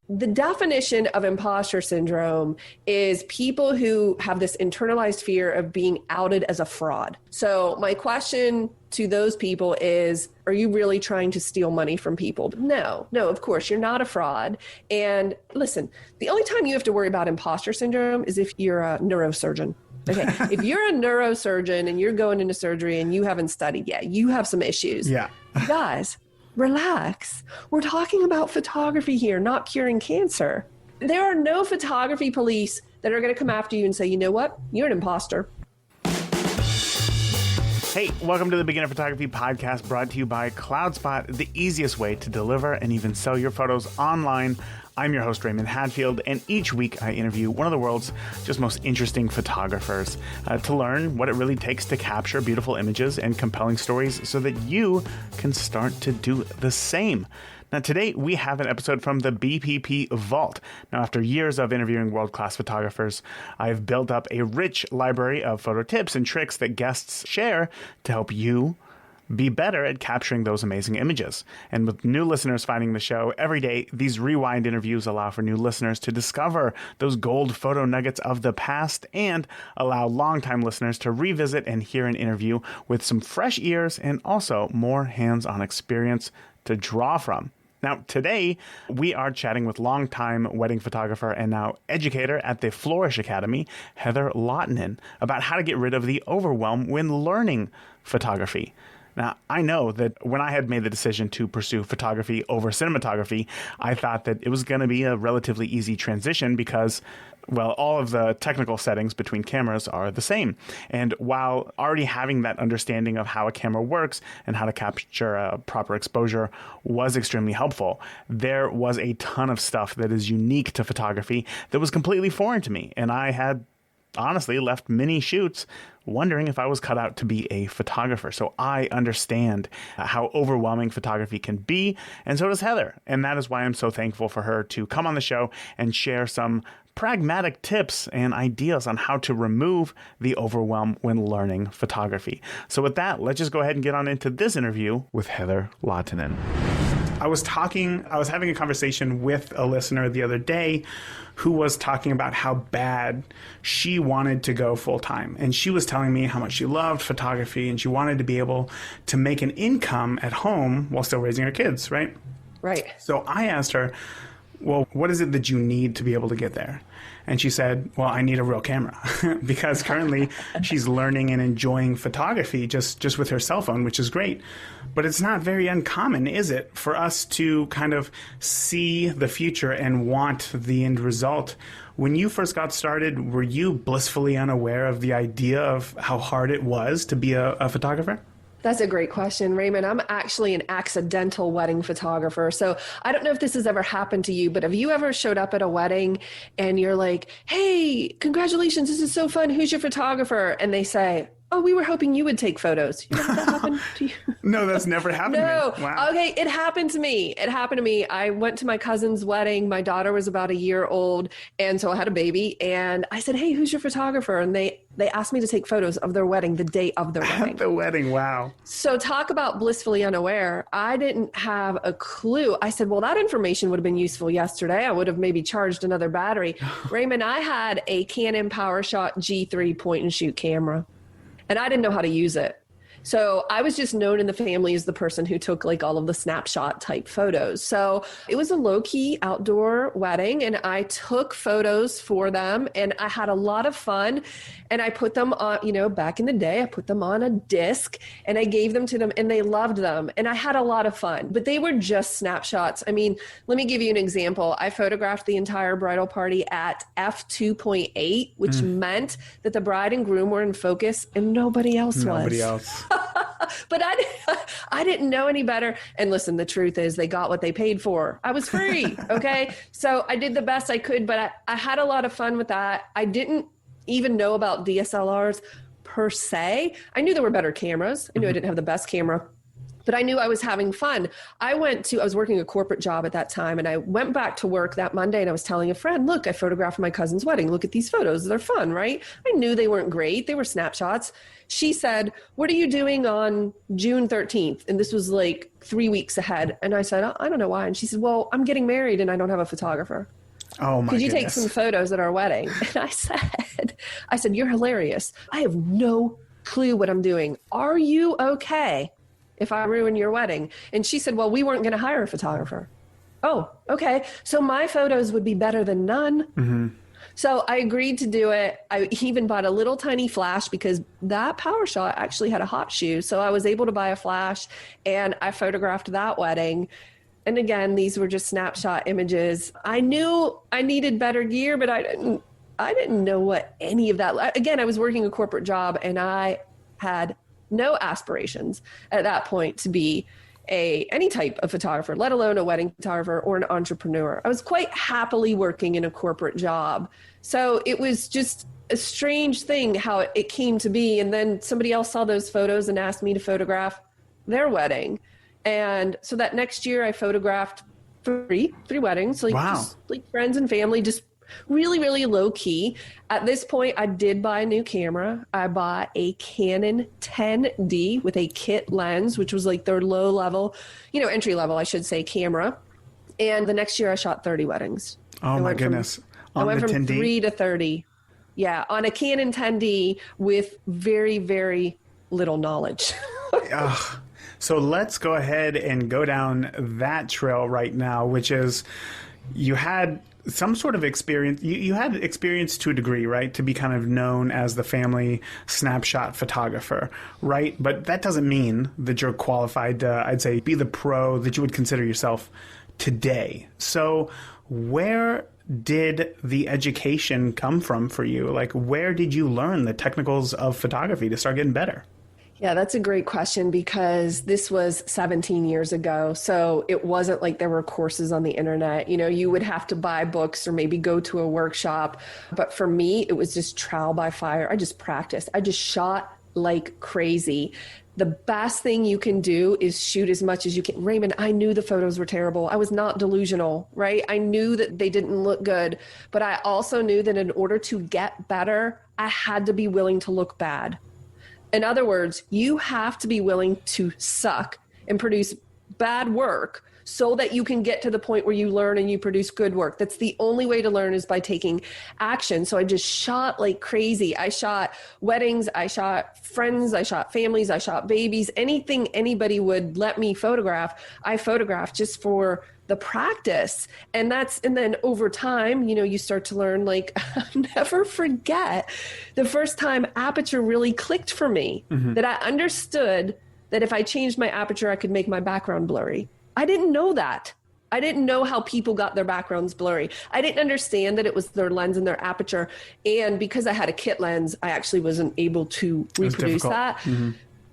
The definition of imposter syndrome is people who have this internalized fear of being outed as a fraud. So my question to those people is, are you really trying to steal money from people? No, of course, you're not a fraud. And listen, the only time you have to worry about imposter syndrome is if you're a neurosurgeon. Okay, if you're a neurosurgeon and you're going into surgery and you haven't studied yet, you have some issues. Yeah. Guys, relax. We're talking about photography here, not curing cancer. There are no photography police that are going to come after you and say, you know what? You're an imposter. Hey, welcome to the Beginner Photography Podcast, brought to you by CloudSpot, the easiest way to deliver and even sell your photos online. I'm your host, Raymond Hadfield, and each week I interview one of the world's just most interesting photographers to learn what it really takes to capture beautiful images and compelling stories so that you can start to do the same. Now, today we have an episode from the BPP Vault. Now, after years of interviewing world-class photographers, I've built up a rich library of photo tips and tricks that guests share to help you be better at capturing those amazing images. And with new listeners finding the show every day, these rewind interviews allow for new listeners to discover those gold photo nuggets of the past and allow longtime listeners to revisit and hear an interview with some fresh ears and also more hands-on experience to draw from. Now, today, we are chatting with longtime wedding photographer and now educator at the Flourish Academy, Heather Lahtinen, about how to get rid of the overwhelm when learning photography. Now, I know that when I had made the decision to pursue photography over cinematography, I thought that it was going to be a relatively easy transition because, well, all of the technical settings between cameras are the same. And while already having that understanding of how a camera works and how to capture a proper exposure was extremely helpful, there was a ton of stuff that is unique to photography that was completely foreign to me. And I had honestly left many shoots wondering if I was cut out to be a photographer. So I understand how overwhelming photography can be, and so does Heather. And that is why I'm so thankful for her to come on the show and share some pragmatic tips and ideas on how to remove the overwhelm when learning photography. So with that, let's just go ahead and get on into this interview with Heather Lahtinen. I was having a conversation with a listener the other day who was talking about how bad she wanted to go full time. And she was telling me how much she loved photography and she wanted to be able to make an income at home while still raising her kids, right? Right. So I asked her, well, what is it that you need to be able to get there? And she said, well, I need a real camera because currently she's learning and enjoying photography just with her cell phone, which is great. But it's not very uncommon, is it, for us to kind of see the future and want the end result? When you first got started, were you blissfully unaware of the idea of how hard it was to be a photographer? That's a great question, Raymond. I'm actually an accidental wedding photographer. So I don't know if this has ever happened to you, but have you ever showed up at a wedding and you're like, hey, congratulations, this is so fun. Who's your photographer? And they say, oh, we were hoping you would take photos. You know how that happened to you? No, that's never happened to me. Wow. Okay, it happened to me. I went to my cousin's wedding. My daughter was about a year old, and so I had a baby. And I said, hey, who's your photographer? And they asked me to take photos of their wedding, the day of their wedding. At the wedding, wow. So talk about blissfully unaware. I didn't have a clue. I said, well, that information would have been useful yesterday. I would have maybe charged another battery. Raymond, I had a Canon PowerShot G3 point-and-shoot camera. And I didn't know how to use it. So I was just known in the family as the person who took like all of the snapshot type photos. So it was a low key outdoor wedding and I took photos for them and I had a lot of fun and I put them on, back in the day, I put them on a disc and I gave them to them and they loved them. And I had a lot of fun, but they were just snapshots. I mean, let me give you an example. I photographed the entire bridal party at f2.8, which meant that the bride and groom were in focus and nobody else was. Nobody else. But I didn't know any better. And listen, the truth is they got what they paid for. I was free. Okay. So I did the best I could, but I had a lot of fun with that. I didn't even know about DSLRs per se. I knew there were better cameras. I knew I didn't have the best camera. but I knew I was having fun. I was working a corporate job at that time, and I went back to work that Monday, and I was telling a friend, look, I photographed my cousin's wedding. Look at these photos. They're fun, right? I knew they weren't great. They were snapshots. She said, what are you doing on June 13th? And this was like 3 weeks ahead. And I said, I don't know why. And she said, well, I'm getting married and I don't have a photographer. Oh my Could you goodness. take some photos at our wedding? And I said, you're hilarious. I have no clue what I'm doing. Are you okay if I ruin your wedding? And she said, well, we weren't going to hire a photographer. Oh, okay. So my photos would be better than none. Mm-hmm. So I agreed to do it. I even bought a little tiny flash because that power shot actually had a hot shoe. So I was able to buy a flash and I photographed that wedding. And again, these were just snapshot images. I knew I needed better gear, but I didn't know what any of that. Again, I was working a corporate job and I had no aspirations at that point to be any type of photographer, let alone a wedding photographer or an entrepreneur. I was quite happily working in a corporate job. So it was just a strange thing how it came to be. And then somebody else saw those photos and asked me to photograph their wedding. And so that next year I photographed three weddings, like wow. Just like friends and family, just really, really low key. At this point, I did buy a new camera. I bought a Canon 10D with a kit lens, which was like their low level, entry level, I should say, camera. And the next year I shot 30 weddings. Oh my goodness. I went from 3 to 30. Yeah. On a Canon 10D with very, very little knowledge. So let's go ahead and go down that trail right now, which is you had some sort of experience. You had experience to a degree, right? To be kind of known as the family snapshot photographer, right? But that doesn't mean that you're qualified to, I'd say, be the pro that you would consider yourself today. So where did the education come from for you? Like, where did you learn the technicals of photography to start getting better? Yeah, that's a great question because this was 17 years ago. So it wasn't like there were courses on the internet. You would have to buy books or maybe go to a workshop. But for me, it was just trial by fire. I just practiced. I just shot like crazy. The best thing you can do is shoot as much as you can. Raymond, I knew the photos were terrible. I was not delusional, right? I knew that they didn't look good, but I also knew that in order to get better, I had to be willing to look bad. In other words, you have to be willing to suck and produce bad work so that you can get to the point where you learn and you produce good work. That's the only way to learn is by taking action. So I just shot like crazy. I shot weddings, I shot friends, I shot families, I shot babies, anything anybody would let me photograph, I photographed just for the practice. And then over time, you start to learn, like, I'll never forget the first time aperture really clicked for me, that I understood that if I changed my aperture, I could make my background blurry. I didn't know that. I didn't know how people got their backgrounds blurry. I didn't understand that it was their lens and their aperture. And because I had a kit lens, I actually wasn't able to reproduce that. Mm-hmm.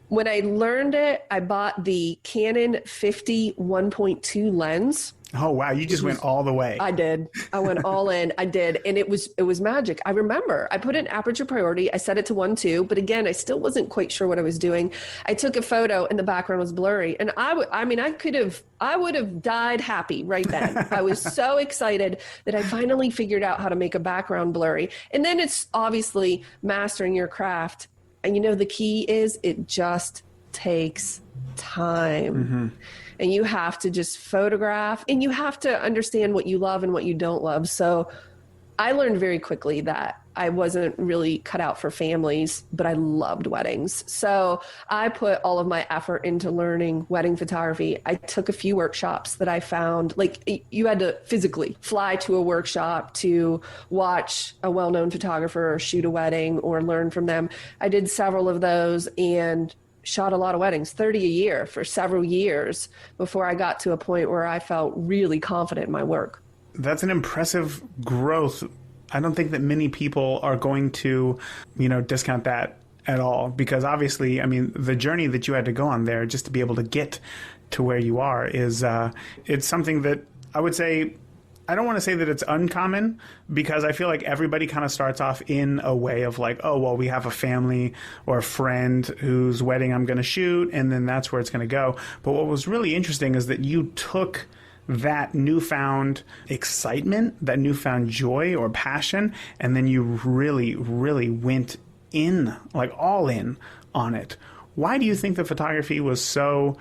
When I learned it, I bought the Canon 50 1.2 lens. Oh, wow. You just went all the way. I did. I went all in. I did. And it was magic. I remember I put in aperture priority. I set it to 1.2, but again, I still wasn't quite sure what I was doing. I took a photo and the background was blurry. And I would have died happy right then. I was so excited that I finally figured out how to make a background blurry. And then it's obviously mastering your craft. And the key is it just takes time. Mm-hmm. And you have to just photograph and you have to understand what you love and what you don't love. So I learned very quickly that I wasn't really cut out for families, but I loved weddings. So I put all of my effort into learning wedding photography. I took a few workshops that I found, like you had to physically fly to a workshop to watch a well-known photographer shoot a wedding or learn from them. I did several of those and shot a lot of weddings, 30 a year for several years before I got to a point where I felt really confident in my work. That's an impressive growth. I don't think that many people are going to, discount that at all, because obviously, the journey that you had to go on there just to be able to get to where you are is, it's something that I would say I don't want to say that it's uncommon, because I feel like everybody kind of starts off in a way of like, oh, well, we have a family or a friend whose wedding I'm going to shoot, and then that's where it's going to go. But what was really interesting is that you took that newfound excitement, that newfound joy or passion, and then you really, really went in, like all in on it. Why do you think the photography was so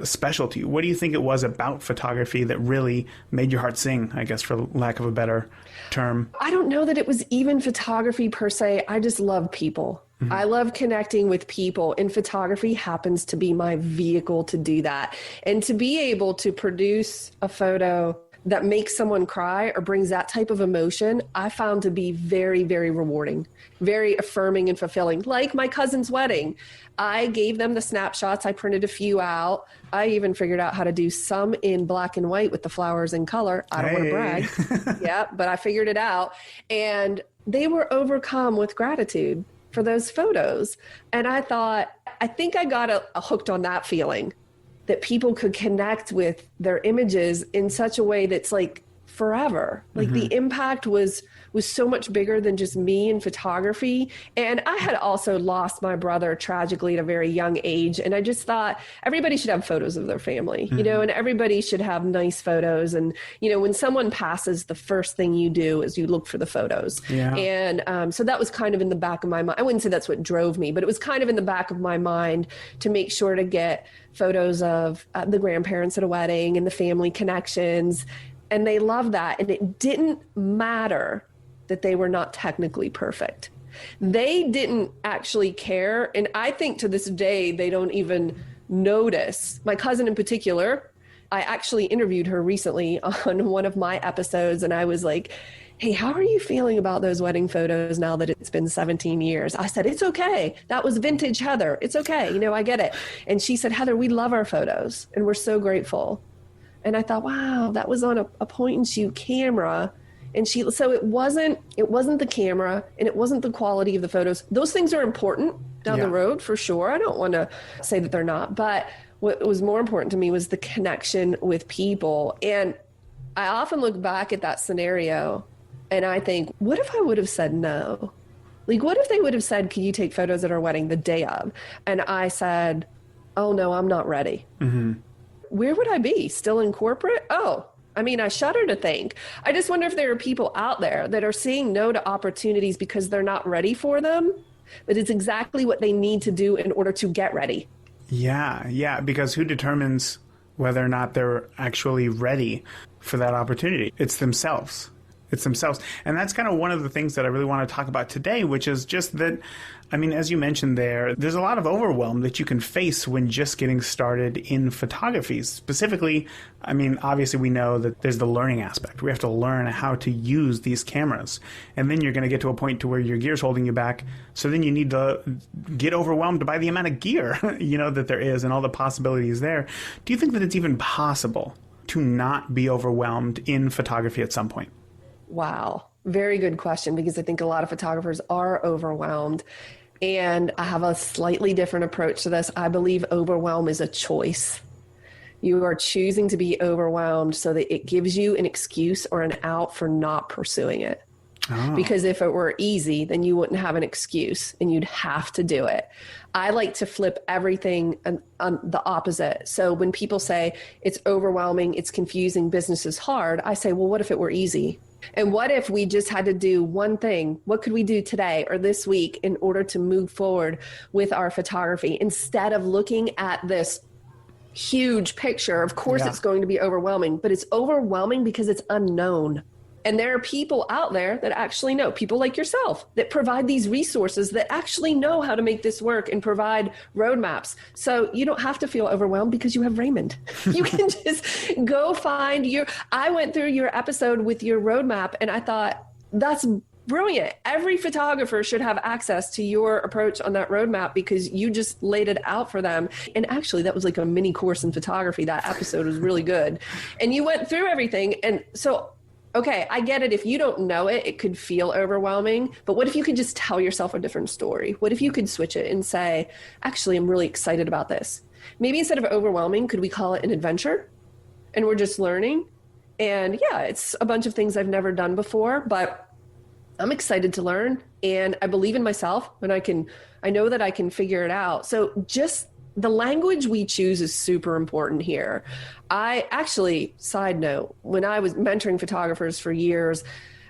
special to you? What do you think it was about photography that really made your heart sing, I guess, for lack of a better term? I don't know that it was even photography per se. I just love people. Mm-hmm. I love connecting with people, and photography happens to be my vehicle to do that. And to be able to produce a photo that makes someone cry or brings that type of emotion, I found to be very, very rewarding, very affirming and fulfilling. Like my cousin's wedding, I gave them the snapshots. I printed a few out. I even figured out how to do some in black and white with the flowers in color. I don't want to brag. Yeah, but I figured it out. And they were overcome with gratitude for those photos. And I thought, I think I got a hooked on that feeling, that people could connect with their images in such a way that's like forever. Like the impact was so much bigger than just me and photography. And I had also lost my brother tragically at a very young age. And I just thought everybody should have photos of their family, you know, and everybody should have nice photos. And, you know, when someone passes, the first thing you do is you look for the photos. Yeah. And so that was kind of in the back of my mind. I wouldn't say that's what drove me, but it was kind of in the back of my mind to make sure to get photos of the grandparents at a wedding and the family connections. And they love that. And it didn't matter that they were not technically perfect. They didn't actually care. And I think to this day, they don't even notice. My cousin in particular, I actually interviewed her recently on one of my episodes. And I was like, hey, how are you feeling about those wedding photos now that it's been 17 years? I said, it's okay. That was vintage Heather. It's okay. You know, I get it. And she said, Heather, we love our photos and we're so grateful. And I thought, wow, that was on a point and shoot camera. And so it wasn't the camera and it wasn't the quality of the photos. Those things are important down the road for sure. I don't want to say that they're not, but what was more important to me was the connection with people. And I often look back at that scenario and I think, what if I would have said no? Like, what if they would have said, can you take photos at our wedding the day of? And I said, oh no, I'm not ready. Mm-hmm. Where would I be? Still in corporate? Oh, I mean, I shudder to think. I just wonder if there are people out there that are saying no to opportunities because they're not ready for them, but it's exactly what they need to do in order to get ready. Yeah, because who determines whether or not they're actually ready for that opportunity? It's themselves. And that's kind of one of the things that I really want to talk about today, which is just that, I mean, as you mentioned there's a lot of overwhelm that you can face when just getting started in photography. Specifically, I mean, obviously we know that there's the learning aspect. We have to learn how to use these cameras. And then you're going to get to a point to where your gear's holding you back. So then you need to get overwhelmed by the amount of gear, you know, that there is and all the possibilities there. Do you think that it's even possible to not be overwhelmed in photography at some point? Wow. Very good question, because I think a lot of photographers are overwhelmed. And I have a slightly different approach to this. I believe overwhelm is a choice. You are choosing to be overwhelmed so that it gives you an excuse or an out for not pursuing it. Oh. Because if it were easy, then you wouldn't have an excuse and you'd have to do it. I like to flip everything on the opposite. So when people say it's overwhelming, it's confusing, business is hard, I say, well, what if it were easy? And what if we just had to do one thing? What could we do today or this week in order to move forward with our photography instead of looking at this huge picture? Of course, it's going to be overwhelming, but it's overwhelming because it's unknown. And there are people out there that actually know, people like yourself, that provide these resources that actually know how to make this work and provide roadmaps. So you don't have to feel overwhelmed because you have Raymond. You can just go find I went through your episode with your roadmap and I thought, that's brilliant. Every photographer should have access to your approach on that roadmap because you just laid it out for them. And actually, that was like a mini course in photography. That episode was really good. And you went through everything. And so okay, I get it. If you don't know it, it could feel overwhelming. But what if you could just tell yourself a different story? What if you could switch it and say, actually, I'm really excited about this. Maybe instead of overwhelming, could we call it an adventure? And we're just learning. And yeah, it's a bunch of things I've never done before, but I'm excited to learn, and I believe in myself, and I know that I can figure it out. So just the language we choose is super important here. I actually, side note, when I was mentoring photographers for years,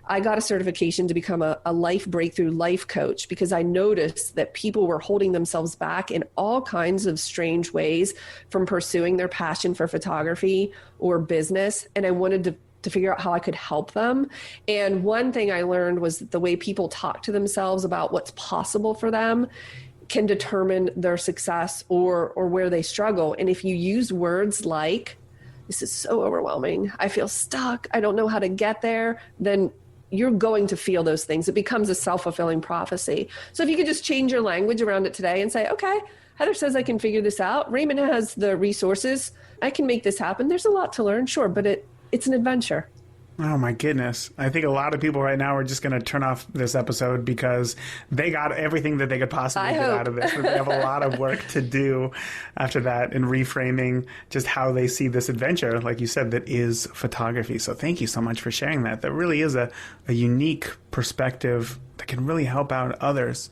I got a certification to become a life breakthrough life coach, because I noticed that people were holding themselves back in all kinds of strange ways from pursuing their passion for photography or business. And I wanted to figure out how I could help them. And one thing I learned was that the way people talk to themselves about what's possible for them can determine their success or where they struggle. And if you use words like, this is so overwhelming, I feel stuck, I don't know how to get there, then you're going to feel those things. It becomes a self-fulfilling prophecy. So if you could just change your language around it today and say, okay, Heather says I can figure this out. Raymond has the resources. I can make this happen. There's a lot to learn, sure, but it's an adventure. Oh my goodness. I think a lot of people right now are just going to turn off this episode because they got everything that they could possibly get out of this. But they have a lot of work to do after that in reframing just how they see this adventure, like you said, that is photography. So thank you so much for sharing that. That really is a unique perspective that can really help out others.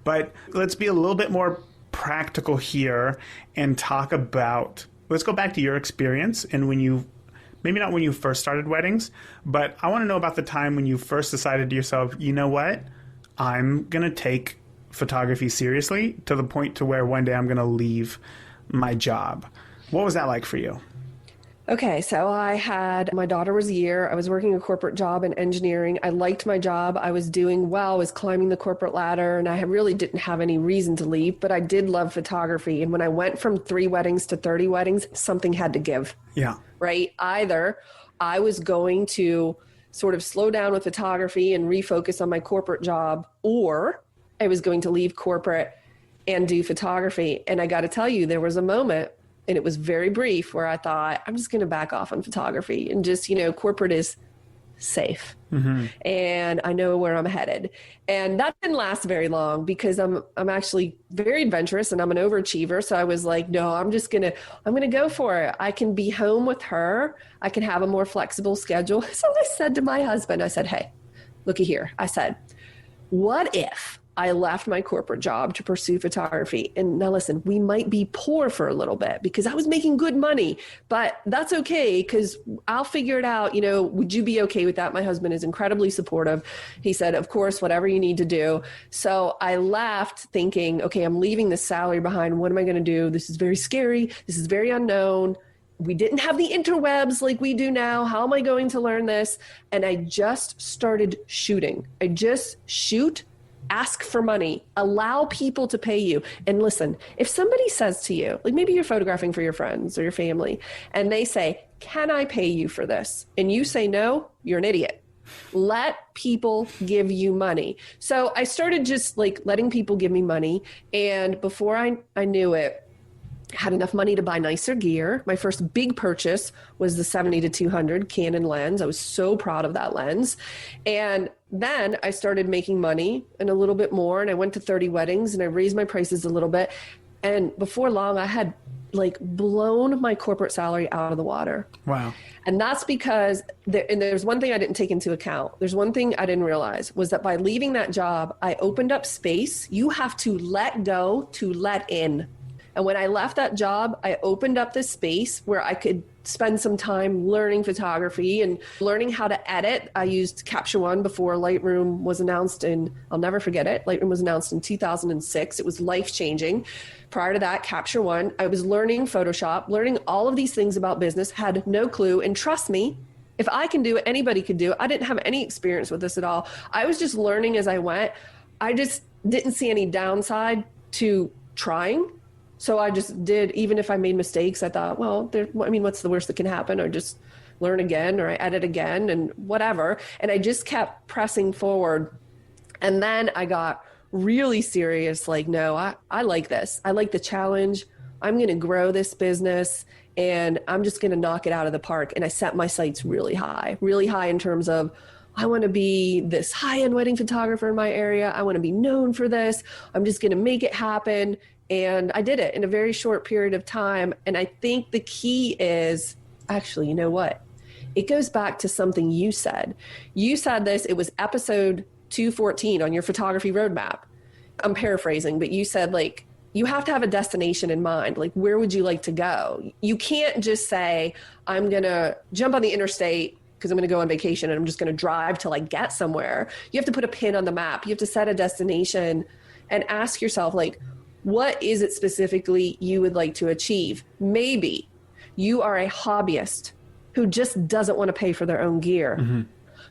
But let's be a little bit more practical here and talk about, let's go back to your experience and when you, maybe not when you first started weddings, but I want to know about the time when you first decided to yourself, you know what, I'm going to take photography seriously to the point to where one day I'm going to leave my job. What was that like for you? Okay, so my daughter was a year. I was working a corporate job in engineering. I liked my job. I was doing well. I was climbing the corporate ladder, and I really didn't have any reason to leave, but I did love photography. And when I went from 3 weddings to 30 weddings, something had to give. Yeah. Right? Either I was going to sort of slow down with photography and refocus on my corporate job, or I was going to leave corporate and do photography. And I got to tell you, there was a moment, and it was very brief, where I thought, I'm just going to back off on photography and just, corporate is safe. Mm-hmm. And I know where I'm headed. And that didn't last very long because I'm actually very adventurous and I'm an overachiever. So I was like, no, I'm going to go for it. I can be home with her. I can have a more flexible schedule. So I said to my husband, I said, hey, looky here. I said, what if I left my corporate job to pursue photography? And now listen, we might be poor for a little bit because I was making good money, but that's okay because I'll figure it out. Would you be okay with that? My husband is incredibly supportive. He said, of course, whatever you need to do. So I left thinking, okay, I'm leaving this salary behind. What am I going to do? This is very scary. This is very unknown. We didn't have the interwebs like we do now. How am I going to learn this? And I just started shooting. I just shoot. Ask for money, allow people to pay you. And listen, if somebody says to you, like maybe you're photographing for your friends or your family, and they say, can I pay you for this? And you say no, you're an idiot. Let people give you money. So I started just like letting people give me money. And before I knew it, had enough money to buy nicer gear. My first big purchase was the 70-200 Canon lens. I was so proud of that lens. And then I started making money and a little bit more. And I went to 30 weddings and I raised my prices a little bit. And before long, I had like blown my corporate salary out of the water. Wow. And that's because there's one thing I didn't take into account. There's one thing I didn't realize was that by leaving that job, I opened up space. You have to let go to let in. And when I left that job, I opened up this space where I could spend some time learning photography and learning how to edit. I used Capture One before Lightroom was announced I'll never forget it. Lightroom was announced in 2006. It was life-changing. Prior to that, Capture One, I was learning Photoshop, learning all of these things about business, had no clue. And trust me, if I can do it, anybody could do it. I didn't have any experience with this at all. I was just learning as I went. I just didn't see any downside to trying. So I just did, even if I made mistakes, I thought, well, what's the worst that can happen? Or just learn again, or I edit again and whatever. And I just kept pressing forward. And then I got really serious, like, no, I like this. I like the challenge. I'm going to grow this business and I'm just going to knock it out of the park. And I set my sights really high in terms of, I want to be this high-end wedding photographer in my area. I want to be known for this. I'm just going to make it happen. And I did it in a very short period of time. And I think the key is, actually, you know what? It goes back to something you said. You said this, it was episode 214 on your photography roadmap. I'm paraphrasing, but you said like, you have to have a destination in mind. Like, where would you like to go? You can't just say, I'm going to jump on the interstate because I'm going to go on vacation and I'm just going to drive till I get somewhere. You have to put a pin on the map. You have to set a destination and ask yourself, like, what is it specifically you would like to achieve? Maybe you are a hobbyist who just doesn't want to pay for their own gear. Mm-hmm.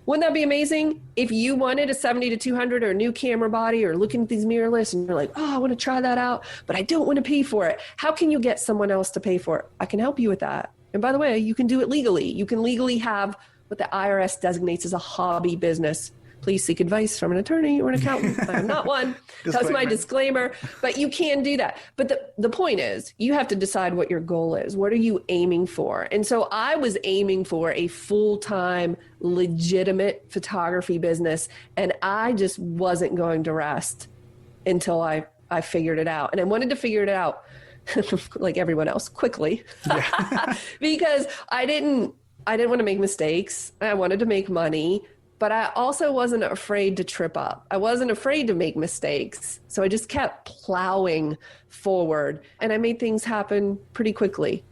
Wouldn't that be amazing if you wanted a 70 to 200 or a new camera body or looking at these mirrorless and you're like, oh, I want to try that out, but I don't want to pay for it. How can you get someone else to pay for it? I can help you with that. And by the way, you can do it legally. You can legally have what the IRS designates as a hobby business. Please seek advice from an attorney or an accountant. I am not one. That's my disclaimer. But you can do that. But the point is, you have to decide what your goal is. What are you aiming for? And so I was aiming for a full-time, legitimate photography business. And I just wasn't going to rest until I figured it out. And I wanted to figure it out, like everyone else, quickly. Yeah. Because I didn't want to make mistakes. I wanted to make money. But I also wasn't afraid to trip up. I wasn't afraid to make mistakes. So I just kept plowing forward and I made things happen pretty quickly.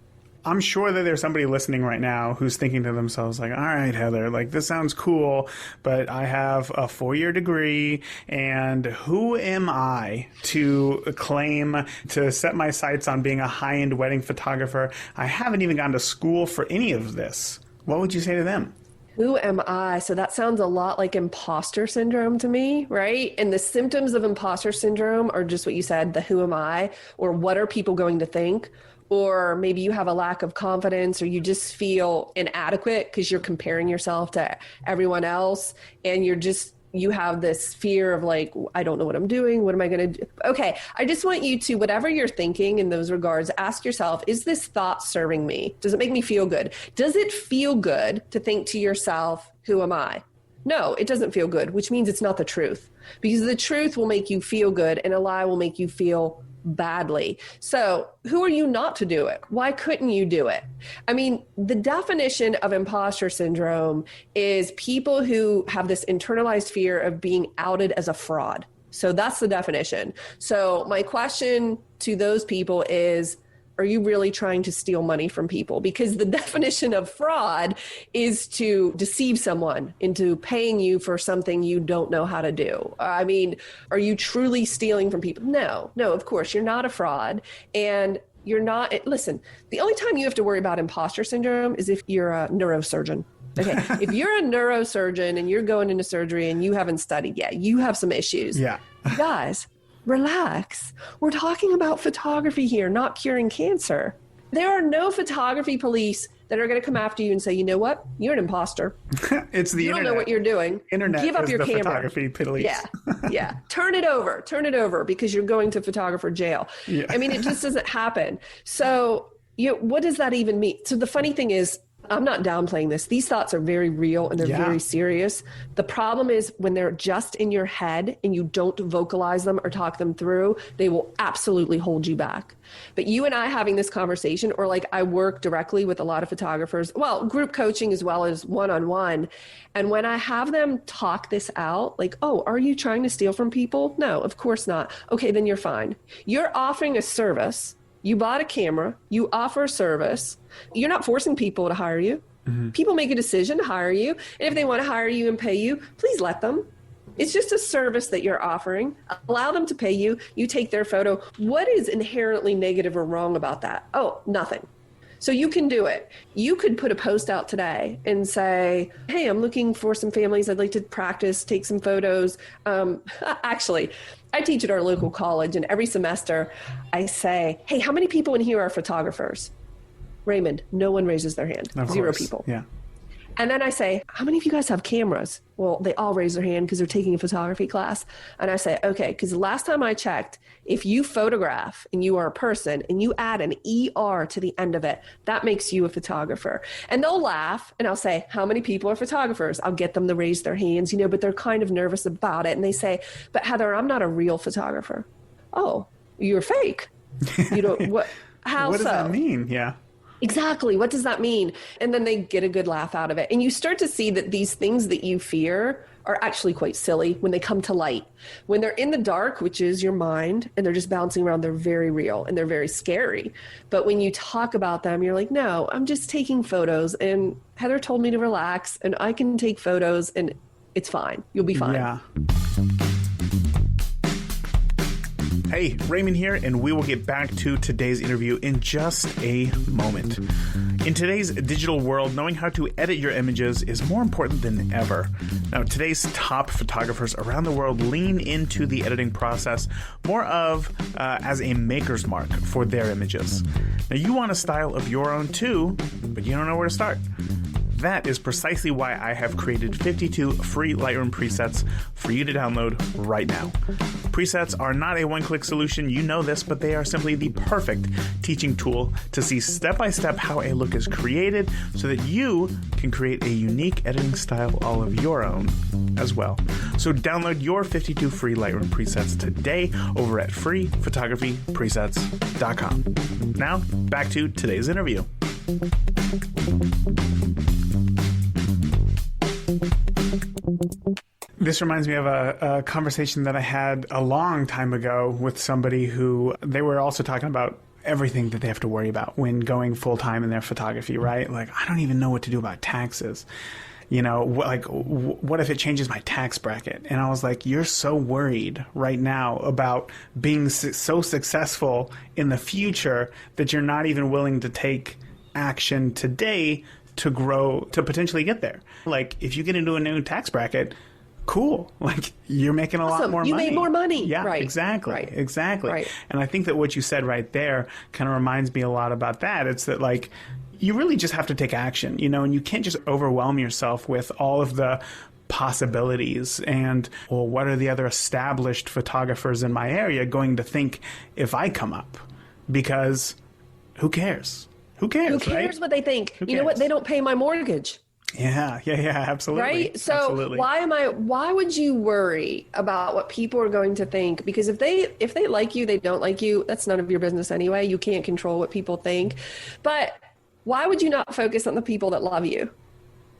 I'm sure that there's somebody listening right now who's thinking to themselves like, all right, Heather, like this sounds cool, but I have a 4-year degree and who am I to claim to set my sights on being a high-end wedding photographer? I haven't even gone to school for any of this. What would you say to them? Who am I? So that sounds a lot like imposter syndrome to me, right? And the symptoms of imposter syndrome are just what you said, the who am I, or what are people going to think? Or maybe you have a lack of confidence or you just feel inadequate because you're comparing yourself to everyone else and you have this fear of like, I don't know what I'm doing. What am I going to do? Okay. I just want you to, whatever you're thinking in those regards, ask yourself, is this thought serving me? Does it make me feel good? Does it feel good to think to yourself, who am I? No, it doesn't feel good, which means it's not the truth, because the truth will make you feel good and a lie will make you feel badly. So who are you not to do it? Why couldn't you do it? I mean, the definition of imposter syndrome is people who have this internalized fear of being outed as a fraud. So that's the definition. So my question to those people is, are you really trying to steal money from people? Because the definition of fraud is to deceive someone into paying you for something you don't know how to do. I mean, are you truly stealing from people? No, of course, you're not a fraud. And you're not, listen, the only time you have to worry about imposter syndrome is if you're a neurosurgeon. Okay, if you're a neurosurgeon and you're going into surgery and you haven't studied yet, you have some issues. Yeah. Guys, relax. We're talking about photography here, not curing cancer. There are no photography police that are going to come after you and say, you know what? You're an imposter. It's the internet. You don't know what you're doing. Internet Give up is your the camera. Photography police. Yeah. Turn it over because you're going to photographer jail. Yeah. I mean, it just doesn't happen. So, what does that even mean? So the funny thing is, I'm not downplaying this. These thoughts are very real and they're very serious. The problem is when they're just in your head and you don't vocalize them or talk them through, they will absolutely hold you back. But you and I having this conversation, or like I work directly with a lot of photographers, well, group coaching as well as one-on-one. And when I have them talk this out, like, oh, are you trying to steal from people? No, of course not. Okay, then you're fine. You're offering a service. You bought a camera, you offer a service. You're not forcing people to hire you. Mm-hmm. People make a decision to hire you. And if they want to hire you and pay you, please let them. It's just a service that you're offering. Allow them to pay you. You take their photo. What is inherently negative or wrong about that? Oh, nothing. So you can do it. You could put a post out today and say, hey, I'm looking for some families. I'd like to practice, take some photos. Actually, I teach at our local college, and every semester I say, hey, how many people in here are photographers? Raymond, no one raises their hand. Zero people. Yeah. And then I say, how many of you guys have cameras? Well, they all raise their hand because they're taking a photography class. And I say, okay, because the last time I checked, if you photograph and you are a person and you add an ER to the end of it, that makes you a photographer. And they'll laugh and I'll say, how many people are photographers? I'll get them to raise their hands, but they're kind of nervous about it. And they say, but Heather, I'm not a real photographer. Oh, you're fake. You don't, what, how what does so? that mean? Yeah. Exactly. What does that mean? And then they get a good laugh out of it. And you start to see that these things that you fear are actually quite silly when they come to light. When they're in the dark, which is your mind, and they're just bouncing around, they're very real and they're very scary. But when you talk about them, you're like, no, I'm just taking photos. And Heather told me to relax, and I can take photos, and it's fine. You'll be fine. Yeah. Hey, Raymond here, and we will get back to today's interview in just a moment. In today's digital world, knowing how to edit your images is more important than ever. Now, today's top photographers around the world lean into the editing process more of as a maker's mark for their images. Now, you want a style of your own too, but you don't know where to start. That is precisely why I have created 52 free Lightroom presets for you to download right now. Presets are not a one-click solution, you know this, but they are simply the perfect teaching tool to see step-by-step how a look is created so that you can create a unique editing style all of your own as well. So download your 52 free Lightroom presets today over at freephotographypresets.com. Now, back to today's interview. This reminds me of a conversation that I had a long time ago with somebody who they were also talking about everything that they have to worry about when going full-time in their photography, right? Like, I don't even know what to do about taxes. You know, what if it changes my tax bracket? And I was like, you're so worried right now about being so successful in the future that you're not even willing to take action today to grow, to potentially get there. Like, if you get into a new tax bracket, cool. Like, you're making a lot more money. You made more money. Yeah, right. Exactly. Right. Exactly. Right. And I think that what you said right there kind of reminds me a lot about that. It's that, like, you really just have to take action, you know, and you can't just overwhelm yourself with all of the possibilities and, well, what are the other established photographers in my area going to think if I come up? Because who cares? Who cares, Who cares right? what they think? You know what? They don't pay my mortgage. Yeah, absolutely. Right? So absolutely. why would you worry about what people are going to think? Because if they like you, they don't like you, that's none of your business anyway. You can't control what people think. But why would you not focus on the people that love you?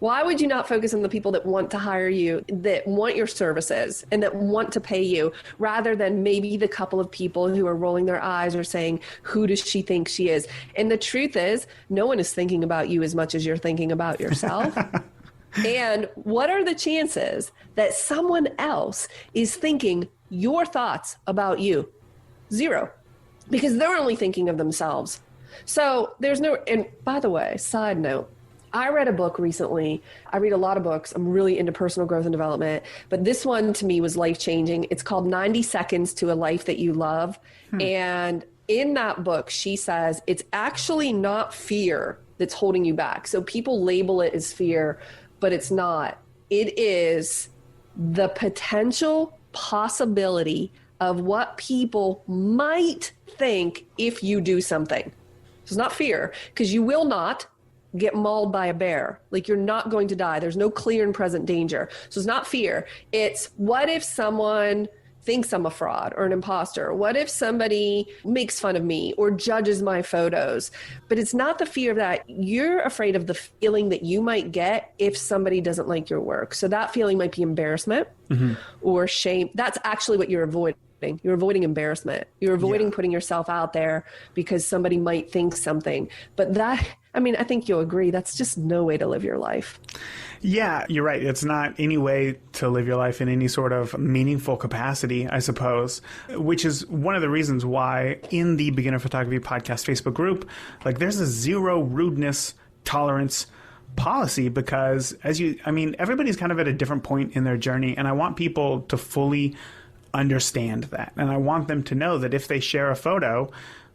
Why would you not focus on the people that want to hire you, that want your services, and that want to pay you, rather than maybe the couple of people who are rolling their eyes or saying, who does she think she is? And the truth is, no one is thinking about you as much as you're thinking about yourself. And what are the chances that someone else is thinking your thoughts about you? Zero. Because they're only thinking of themselves. So there's no, and by the way, side note, I read a book recently. I read a lot of books. I'm really into personal growth and development, but this one to me was life-changing. It's called 90 Seconds to a Life That You Love. And in that book, she says it's actually not fear that's holding you back. So people label it as fear, but it's not. It is the potential possibility of what people might think if you do something. So it's not fear, because you will not get mauled by a bear. Like, you're not going to die. There's no clear and present danger. So it's not fear. It's what if someone thinks I'm a fraud or an imposter? What if somebody makes fun of me or judges my photos? But it's not the fear of that. You're afraid of the feeling that you might get if somebody doesn't like your work. So that feeling might be embarrassment or shame. That's actually what you're avoiding. You're avoiding embarrassment. You're avoiding putting yourself out there because somebody might think something. But that, I mean, I think you'll agree, that's just no way to live your life. Yeah, you're right. It's not any way to live your life in any sort of meaningful capacity, I suppose, which is one of the reasons why in the Beginner Photography Podcast Facebook group, like, there's a zero rudeness tolerance policy, because everybody's kind of at a different point in their journey, and I want people to fully understand that. And I want them to know that if they share a photo,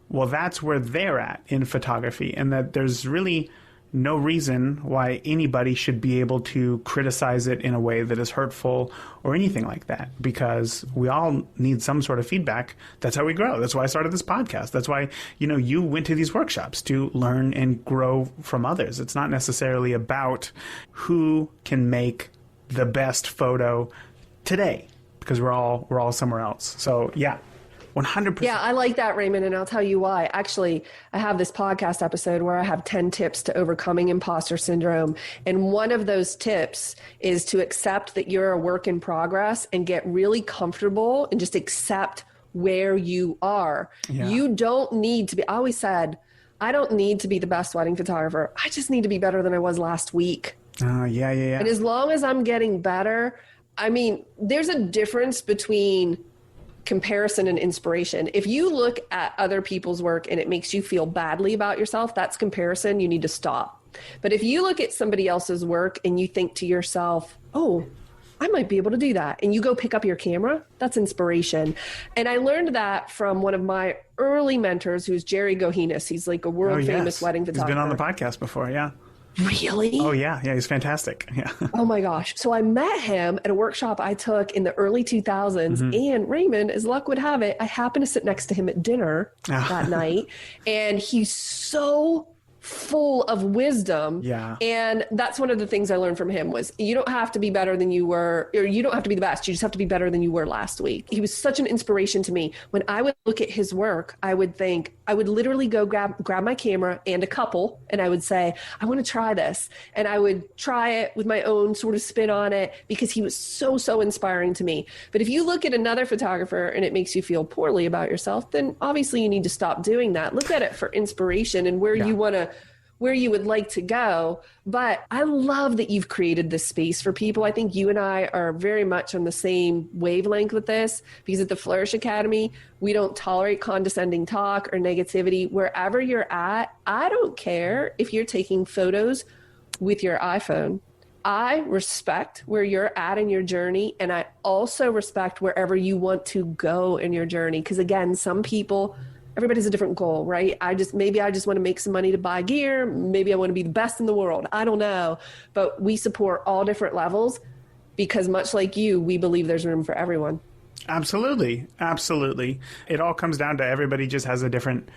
well, that's where they're at in photography, and that there's really no reason why anybody should be able to criticize it in a way that is hurtful or anything like that, because we all need some sort of feedback. That's how we grow. That's why I started this podcast. That's why, you went to these workshops, to learn and grow from others. It's not necessarily about who can make the best photo today, because we're all somewhere else. So yeah. 100%. Yeah, I like that, Raymond, and I'll tell you why. Actually, I have this podcast episode where I have 10 tips to overcoming imposter syndrome. And one of those tips is to accept that you're a work in progress and get really comfortable and just accept where you are. Yeah. You don't need to be, I always said, I don't need to be the best wedding photographer. I just need to be better than I was last week. Yeah. And as long as I'm getting better, I mean, there's a difference between comparison and inspiration. If you look at other people's work and it makes you feel badly about yourself, that's comparison. You need to stop. But if you look at somebody else's work and you think to yourself, oh, I might be able to do that, and you go pick up your camera, that's inspiration. And I learned that from one of my early mentors, who's Jerry Gohinas. He's like a world famous wedding photographer. He's been on the podcast before, yeah. Really? Oh, yeah. Yeah, he's fantastic. Yeah. Oh, my gosh. So I met him at a workshop I took in the early 2000s. And Raymond, as luck would have it, I happened to sit next to him at dinner that night. And he's so full of wisdom. Yeah. And that's one of the things I learned from him was you don't have to be better than you were, or you don't have to be the best. You just have to be better than you were last week. He was such an inspiration to me. When I would look at his work, I would think, I would literally go grab my camera and a couple, and I would say, I want to try this. And I would try it with my own sort of spin on it because he was so inspiring to me. But if you look at another photographer and it makes you feel poorly about yourself, then obviously you need to stop doing that. Look at it for inspiration and where you want to, where you would like to go. But I love that you've created this space for people. I think you and I are very much on the same wavelength with this, because at the Flourish Academy, we don't tolerate condescending talk or negativity. Wherever you're at, I don't care if you're taking photos with your iPhone. I respect where you're at in your journey, and I also respect wherever you want to go in your journey. Because again, some people, everybody has a different goal, right? Maybe I just want to make some money to buy gear. Maybe I want to be the best in the world. I don't know. But we support all different levels because much like you, we believe there's room for everyone. Absolutely. Absolutely. It all comes down to everybody just has a different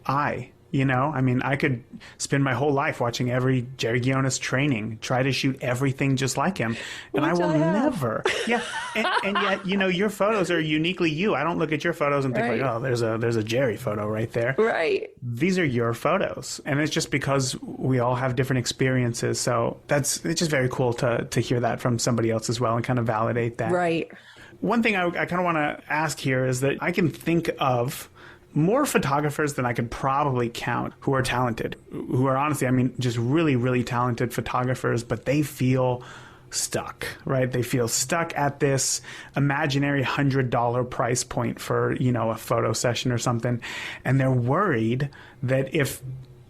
eye. You know, I mean, I could spend my whole life watching every Jerry Gionis training, try to shoot everything just like him, and I will never. Yeah, and yet, you know, your photos are uniquely you. I don't look at your photos and think like, oh, there's a Jerry photo right there. Right. These are your photos, and it's just because we all have different experiences. So it's just very cool to hear that from somebody else as well and kind of validate that. Right. One thing I kind of want to ask here is that I can think of more photographers than I could probably count who are talented, who are honestly, I mean, just really, really talented photographers, but they feel stuck, right? They feel stuck at this imaginary $100 price point for, you know, a photo session or something. And they're worried that if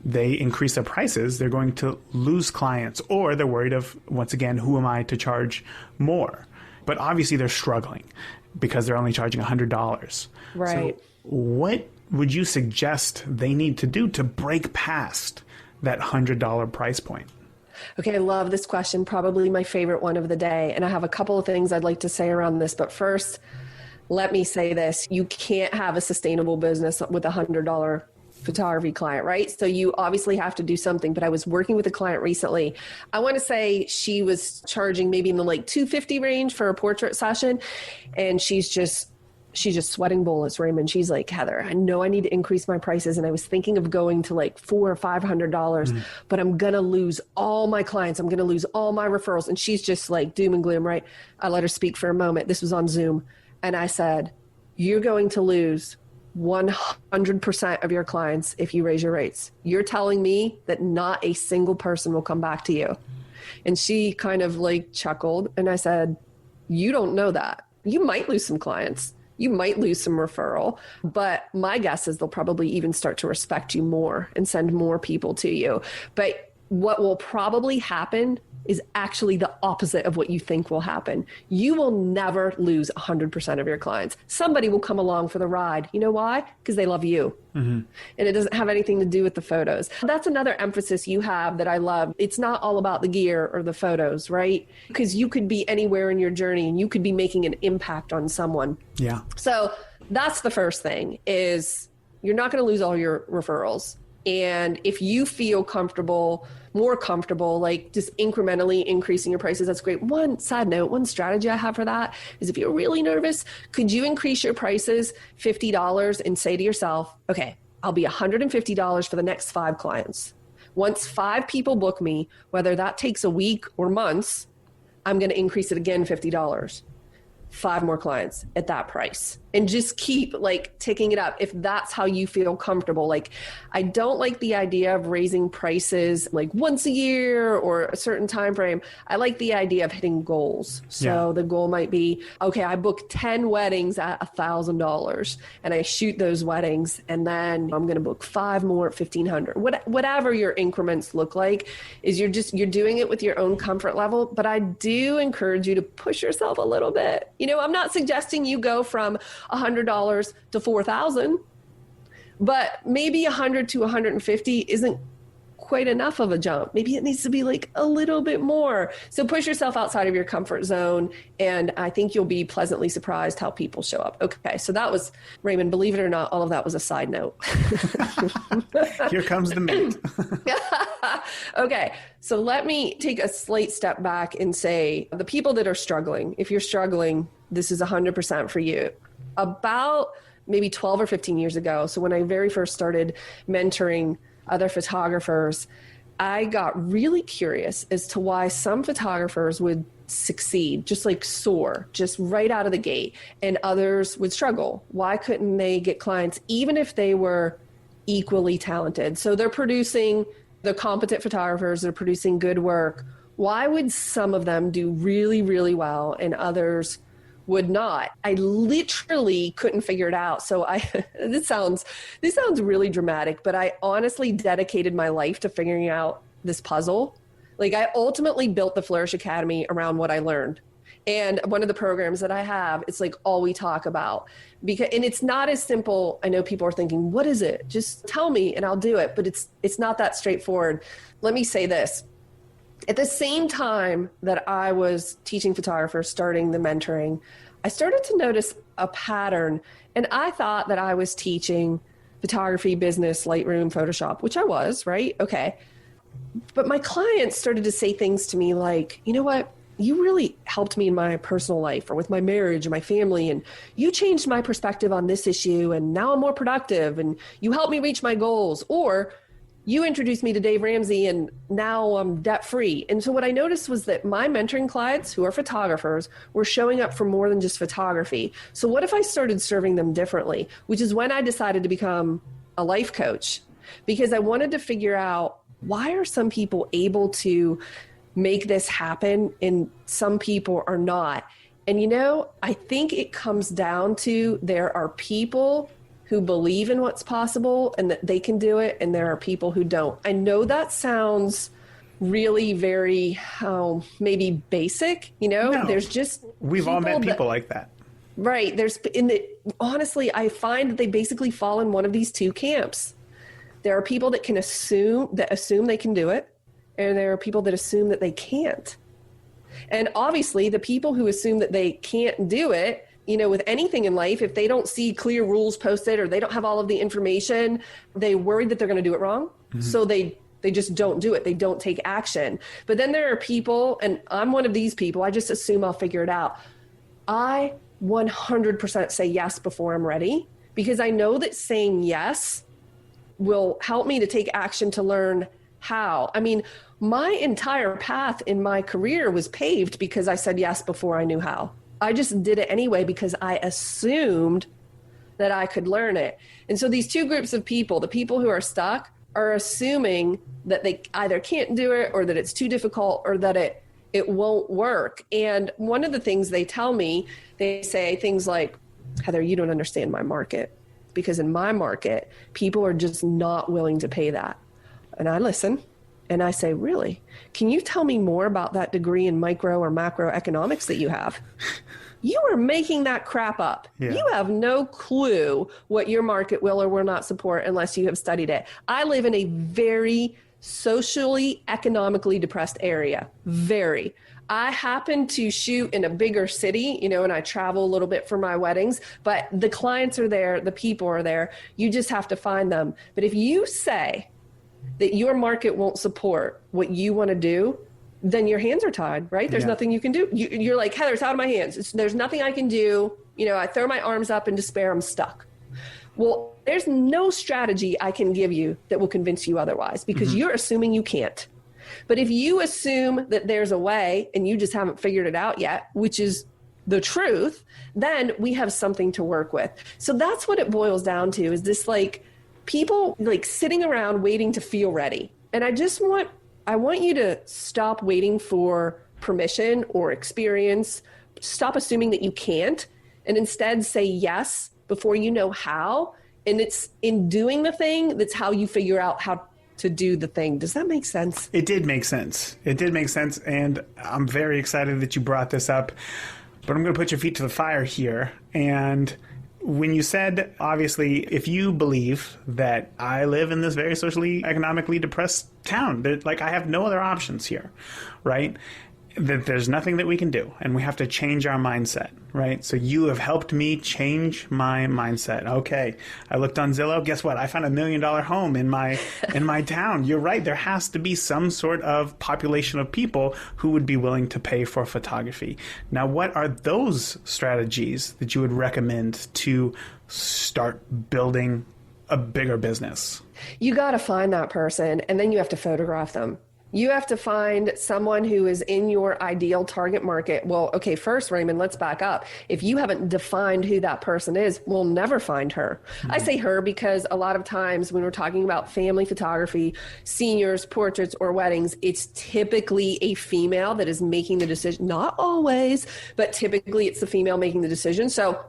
they increase their prices, they're going to lose clients, or they're worried of, once again, who am I to charge more? But obviously they're struggling because they're only charging $100. Right. So what would you suggest they need to do to break past that $100 price point? Okay, I love this question, probably my favorite one of the day. And I have a couple of things I'd like to say around this. But first, let me say this. You can't have a sustainable business with a $100 photography client, right? So you obviously have to do something. But I was working with a client recently. I want to say she was charging maybe in the like $250 range for a portrait session. And she's just sweating bullets, Raymond. She's like, Heather, I know I need to increase my prices. And I was thinking of going to like $400 or $500, but I'm going to lose all my clients. I'm going to lose all my referrals. And she's just like doom and gloom, right? I let her speak for a moment. This was on Zoom. And I said, you're going to lose 100% of your clients if you raise your rates. You're telling me that not a single person will come back to you. And she kind of like chuckled. And I said, you don't know that. You might lose some clients. You might lose some referral, but my guess is they'll probably even start to respect you more and send more people to you. But what will probably happen is actually the opposite of what you think will happen. You will never lose 100% of your clients. Somebody will come along for the ride. You know why? Because they love you. And it doesn't have anything to do with the photos. That's another emphasis you have that I love. It's not all about the gear or the photos, right? Because you could be anywhere in your journey and you could be making an impact on someone. Yeah. So that's the first thing is you're not going to lose all your referrals. And if you feel more comfortable, like just incrementally increasing your prices, that's great. One side note, one strategy I have for that is if you're really nervous, could you increase your prices $50 and say to yourself, okay, I'll be $150 for the next 5 clients. Once 5 people book me, whether that takes a week or months, I'm going to increase it again $50. 5 more clients at that price, and just keep like ticking it up if that's how you feel comfortable. Like, I don't like the idea of raising prices like once a year or a certain time frame. I like the idea of hitting goals. So the goal might be, okay, I book 10 weddings at $1,000 and I shoot those weddings, and then I'm going to book 5 more at $1,500. Whatever your increments look like, is you're doing it with your own comfort level. But I do encourage you to push yourself a little bit. You know, I'm not suggesting you go from $100 to $4,000, but maybe 100 to 150 isn't quite enough of a jump. Maybe it needs to be like a little bit more. So push yourself outside of your comfort zone, and I think you'll be pleasantly surprised how people show up. Okay, so that was, Raymond, believe it or not, all of that was a side note. Here comes the meat. Okay, so let me take a slight step back and say, the people that are struggling, if you're struggling, this is 100% for you. About maybe 12 or 15 years ago, so when I very first started mentoring other photographers, I got really curious as to why some photographers would succeed, just like soar, just right out of the gate, and others would struggle. Why couldn't they get clients even if they were equally talented? So they're competent photographers, they're producing good work. Why would some of them do really, really well and others would not? I literally couldn't figure it out. So this sounds really dramatic, but I honestly dedicated my life to figuring out this puzzle. Like, I ultimately built the Flourish Academy around what I learned. And one of the programs that I have, it's like all we talk about. And it's not as simple. I know people are thinking, what is it? Just tell me and I'll do it. But it's not that straightforward. Let me say this. At the same time that I was teaching photographers, starting the mentoring, I started to notice a pattern. And I thought that I was teaching photography, business, Lightroom, Photoshop, which I was, right? Okay. But my clients started to say things to me like, you know what? You really helped me in my personal life or with my marriage and my family, and you changed my perspective on this issue, and now I'm more productive, and you helped me reach my goals. Or you introduced me to Dave Ramsey, and now I'm debt-free. And so what I noticed was that my mentoring clients, who are photographers, were showing up for more than just photography. So what if I started serving them differently? Which is when I decided to become a life coach, because I wanted to figure out, why are some people able to make this happen and some people are not? And you know, I think it comes down to, there are people who believe in what's possible and that they can do it, and there are people who don't. I know that sounds really very maybe basic, you know. No, there's just we've all met people like that. Right. Honestly, I find that they basically fall in one of these two camps. There are people that assume they can do it, and there are people that assume that they can't. And obviously, the people who assume that they can't do it, you know, with anything in life, if they don't see clear rules posted or they don't have all of the information, they worry that they're going to do it wrong. Mm-hmm. So they just don't do it. They don't take action. But then there are people, and I'm one of these people, I just assume I'll figure it out. I 100% say yes before I'm ready, because I know that saying yes will help me to take action to learn how. I mean, my entire path in my career was paved because I said yes before I knew how. I just did it anyway because I assumed that I could learn it. And so these two groups of people, the people who are stuck, are assuming that they either can't do it or that it's too difficult or that it won't work. And one of the things they tell me, they say things like, Heather, you don't understand my market, because in my market, people are just not willing to pay that. And I listen and I say, really? Can you tell me more about that degree in micro or macroeconomics that you have? You are making that crap up. Yeah. You have no clue what your market will or will not support unless you have studied it. I live in a very socially, economically depressed area. Very. I happen to shoot in a bigger city, you know, and I travel a little bit for my weddings, but the clients are there, the people are there. You just have to find them. But if you say that your market won't support what you want to do, then your hands are tied, right? There's nothing you can do. You're like, Heather, it's out of my hands. There's nothing I can do. I throw my arms up in despair. I'm stuck. Well, there's no strategy I can give you that will convince you otherwise, because you're assuming you can't. But if you assume that there's a way and you just haven't figured it out yet, which is the truth, then we have something to work with. So that's what it boils down to, is this like people like sitting around waiting to feel ready. And I want you to stop waiting for permission or experience. Stop assuming that you can't, and instead say yes before you know how. And it's in doing the thing that's how you figure out how to do the thing. Does that make sense? It did make sense. And I'm very excited that you brought this up. But I'm going to put your feet to the fire here. And when you said, obviously, if you believe that I live in this very socially, economically depressed town, that like I have no other options here, right? That there's nothing that we can do, and we have to change our mindset, right? So you have helped me change my mindset. Okay, I looked on Zillow. Guess what? I found $1 million home in my town. You're right. There has to be some sort of population of people who would be willing to pay for photography. Now, what are those strategies that you would recommend to start building a bigger business? You got to find that person, and then you have to photograph them. You have to find someone who is in your ideal target market. Well, okay, first, Raymond, let's back up. If you haven't defined who that person is, we'll never find her. I say her because a lot of times when we're talking about family photography, seniors, portraits, or weddings, it's typically a female that is making the decision. Not always, but typically it's the female making the decision. So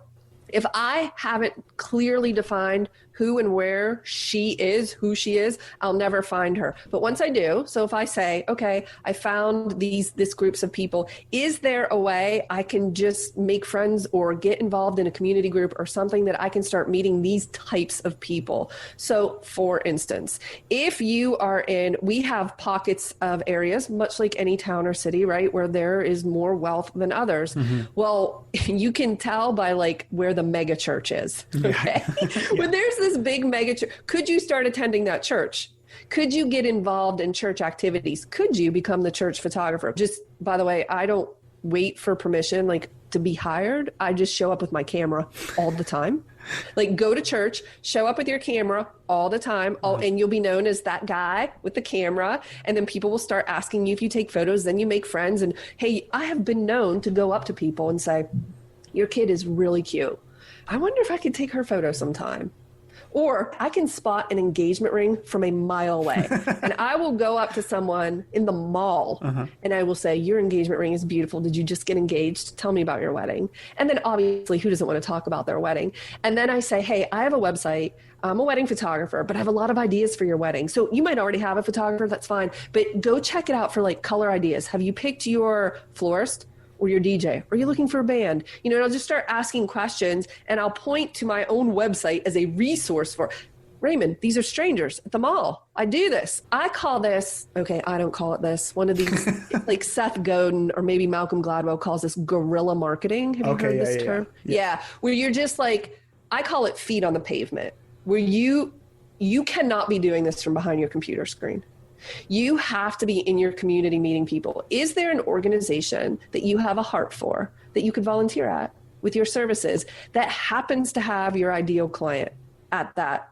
if I haven't clearly defined who and where she is, who she is, I'll never find her. But once I do, so if I say, okay, I found this groups of people, is there a way I can just make friends or get involved in a community group or something that I can start meeting these types of people? So for instance, if you are we have pockets of areas, much like any town or city, right, where there is more wealth than others. Well, you can tell by like where the mega church is, okay? When there's this big mega church, could you start attending that church? Could you get involved in church activities? Could you become the church photographer? Just, by the way, I don't wait for permission, like to be hired. I just show up with my camera all the time. Like go to church, show up with your camera all the time, and you'll be known as that guy with the camera. And then people will start asking you if you take photos, then you make friends. And hey, I have been known to go up to people and say, your kid is really cute. I wonder if I could take her photo sometime. Or I can spot an engagement ring from a mile away. And I will go up to someone in the mall and I will say, your engagement ring is beautiful. Did you just get engaged? Tell me about your wedding. And then obviously, who doesn't want to talk about their wedding? And then I say, hey, I have a website. I'm a wedding photographer, but I have a lot of ideas for your wedding. So you might already have a photographer. That's fine. But go check it out for like color ideas. Have you picked your florist? Or your DJ? Are you looking for a band? And I'll just start asking questions, and I'll point to my own website as a resource for, Raymond, these are strangers at the mall. I do this. I call this, okay, I don't call it this. One of these, like Seth Godin or maybe Malcolm Gladwell calls this guerrilla marketing. Have you heard this term? Yeah. Where you're just like, I call it feet on the pavement, where you cannot be doing this from behind your computer screen. You have to be in your community meeting people. Is there an organization that you have a heart for that you could volunteer at with your services that happens to have your ideal client at that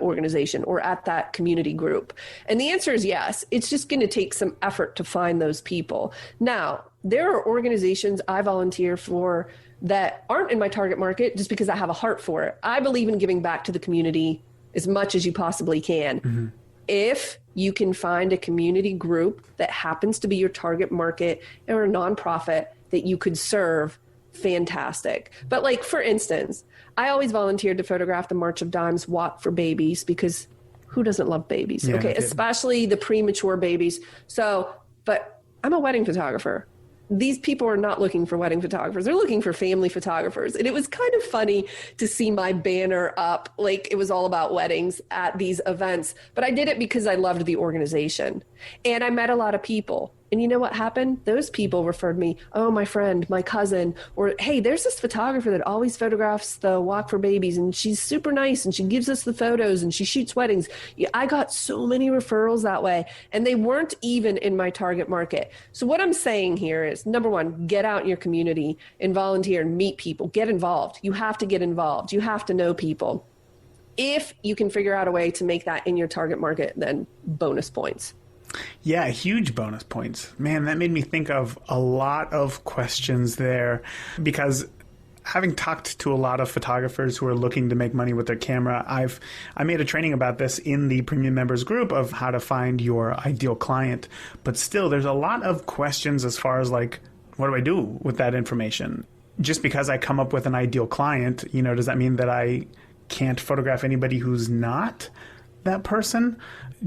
organization or at that community group? And the answer is yes. It's just going to take some effort to find those people. Now, there are organizations I volunteer for that aren't in my target market just because I have a heart for it. I believe in giving back to the community as much as you possibly can. If you can find a community group that happens to be your target market or a nonprofit that you could serve, fantastic. But like, for instance, I always volunteered to photograph the March of Dimes walk for babies because who doesn't love babies? Yeah, okay, especially the premature babies. So, but I'm a wedding photographer. These people are not looking for wedding photographers. They're looking for family photographers. And it was kind of funny to see my banner up, like it was all about weddings at these events. But I did it because I loved the organization. And I met a lot of people. And you know what happened? Those people referred me, oh, my friend, my cousin, or hey, there's this photographer that always photographs the walk for babies and she's super nice and she gives us the photos and she shoots weddings. Yeah, I got so many referrals that way, and they weren't even in my target market. So what I'm saying here is, number one, get out in your community and volunteer and meet people. Get involved. You have to get involved. You have to know people. If you can figure out a way to make that in your target market, then bonus points. Yeah, huge bonus points. Man, that made me think of a lot of questions there, because having talked to a lot of photographers who are looking to make money with their camera, I made a training about this in the premium members group of how to find your ideal client. But still, there's a lot of questions as far as like, what do I do with that information? Just because I come up with an ideal client, does that mean that I can't photograph anybody who's not that person?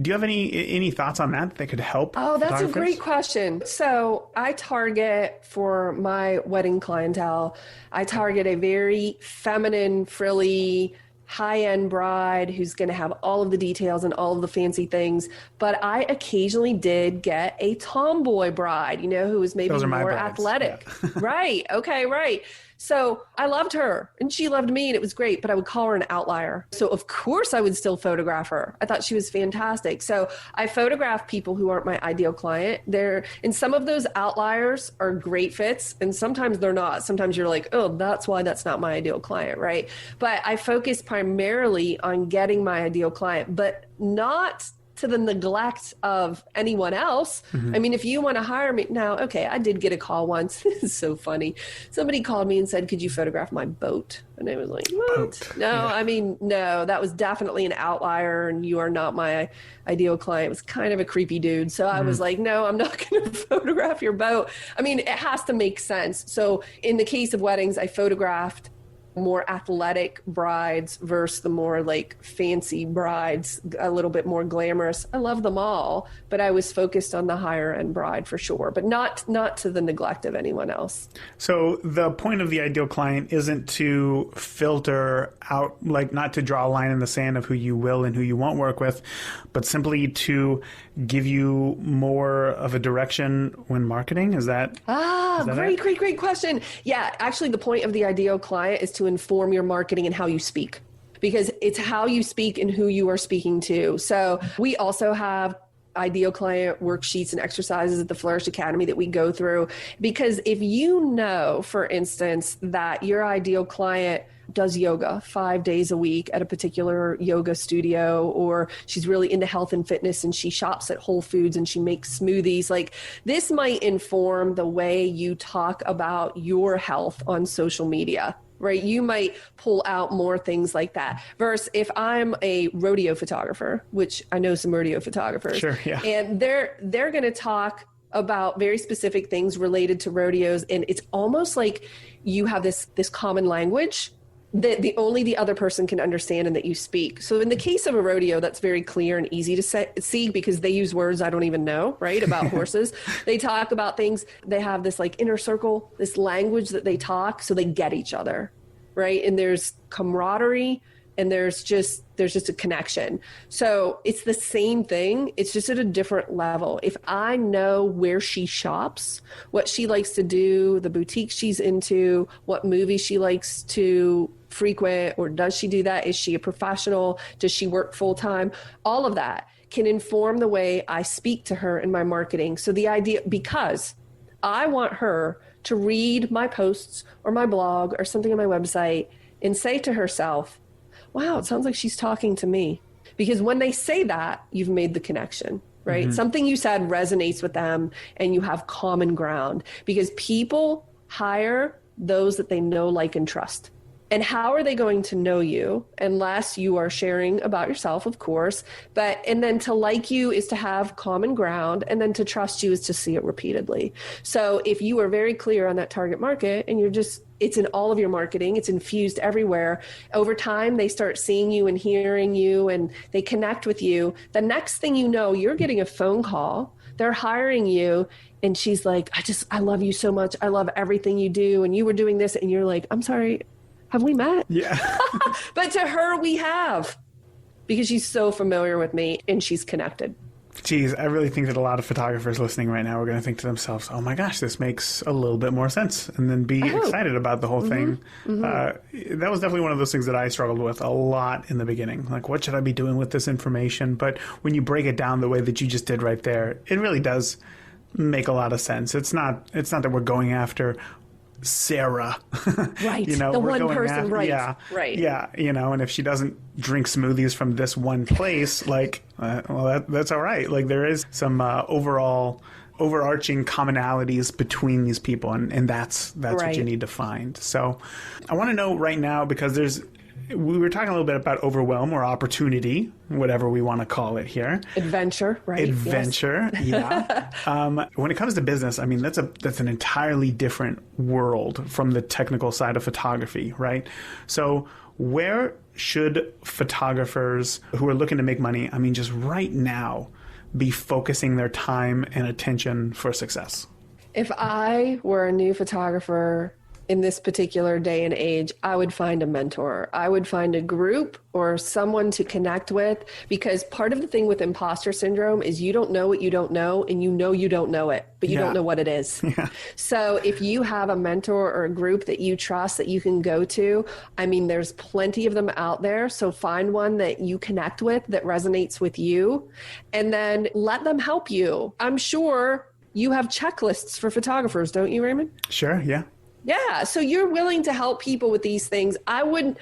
Do you have any thoughts on that could help? Oh, that's a great question. So I target, for my wedding clientele, I target a very feminine, frilly, high-end bride who's going to have all of the details and all of the fancy things. But I occasionally did get a tomboy bride, who was maybe more athletic. Yeah. Right. Okay. Right. So I loved her and she loved me and it was great, but I would call her an outlier. So of course I would still photograph her. I thought she was fantastic. So I photograph people who aren't my ideal client. And some of those outliers are great fits and sometimes they're not. Sometimes you're like, oh, that's why that's not my ideal client, right? But I focus primarily on getting my ideal client, but not to the neglect of anyone else. Mm-hmm. I mean, if you want to hire me now, okay, I did get a call once. This is so funny. Somebody called me and said, could you photograph my boat? And I was like, what? Boat. No, yeah. I mean, no, that was definitely an outlier and you are not my ideal client. It was kind of a creepy dude. So I was like, no, I'm not going to photograph your boat. I mean, it has to make sense. So in the case of weddings, I photographed more athletic brides versus the more like fancy brides, a little bit more glamorous. I love them all, but I was focused on the higher end bride for sure, but not to the neglect of anyone else. So the point of the ideal client isn't to filter out, like not to draw a line in the sand of who you will and who you won't work with, but simply to give you more of a direction when marketing? Is that great question. Yeah, actually the point of the ideal client is to inform your marketing and how you speak, because it's how you speak and who you are speaking to. So we also have ideal client worksheets and exercises at the Flourish Academy that we go through, because if you know, for instance, that your ideal client does yoga 5 days a week at a particular yoga studio, or she's really into health and fitness and she shops at Whole Foods and she makes smoothies, like this might inform the way you talk about your health on social media. Right? You might pull out more things like that. Versus if I'm a rodeo photographer, which I know some rodeo photographers, sure, yeah. And they're going to talk about very specific things related to rodeos. And it's almost like you have this common language that only the other person can understand and that you speak. So in the case of a rodeo, that's very clear and easy to see because they use words I don't even know, right, about horses. They talk about things. They have this like inner circle, this language that they talk so they get each other, right? And there's camaraderie and there's just a connection. So it's the same thing. It's just at a different level. If I know where she shops, what she likes to do, the boutique she's into, what movie she likes to frequent, or does she do that? Is she a professional? Does she work full time? All of that can inform the way I speak to her in my marketing. So the idea, because I want her to read my posts or my blog or something on my website and say to herself, wow, it sounds like she's talking to me. Because when they say that, you've made the connection, right? Mm-hmm. Something you said resonates with them and you have common ground, because people hire those that they know, like, and trust. And how are they going to know you unless you are sharing about yourself, of course, and then to like you is to have common ground, and then to trust you is to see it repeatedly. So if you are very clear on that target market and it's in all of your marketing, it's infused everywhere. Over time, they start seeing you and hearing you and they connect with you. The next thing you know, you're getting a phone call. They're hiring you. And she's like, I love you so much. I love everything you do. And you were doing this. And you're like, I'm sorry. Have we met? Yeah. But to her, we have, because she's so familiar with me and she's connected. Geez, I really think that a lot of photographers listening right now are going to think to themselves, oh my gosh, this makes a little bit more sense, and then be excited about the whole thing. That was definitely one of those things that I struggled with a lot in the beginning. Like, what should I be doing with this information? But when you break it down the way that you just did right there, it really does make a lot of sense. It's not that we're going after Sarah, right? The one person, right? Yeah, right. Yeah, and if she doesn't drink smoothies from this one place, like, well, that's all right. Like, there is some overarching commonalities between these people, and that's right. What you need to find. So, I want to know right now, because we were talking a little bit about overwhelm or opportunity, whatever we want to call it here. Adventure, right? Adventure, yes. Yeah. When it comes to business, I mean, that's an entirely different world from the technical side of photography, right? So where should photographers who are looking to make money, I mean, just right now, be focusing their time and attention for success? If I were a new photographer in this particular day and age, I would find a mentor. I would find a group or someone to connect with, because part of the thing with imposter syndrome is you don't know what you don't know, and you don't know it, but you don't know what it is. Yeah. So if you have a mentor or a group that you trust that you can go to, I mean, there's plenty of them out there. So find one that you connect with that resonates with you, and then let them help you. I'm sure you have checklists for photographers, don't you, Raymond? Sure, yeah. Yeah. So you're willing to help people with these things. There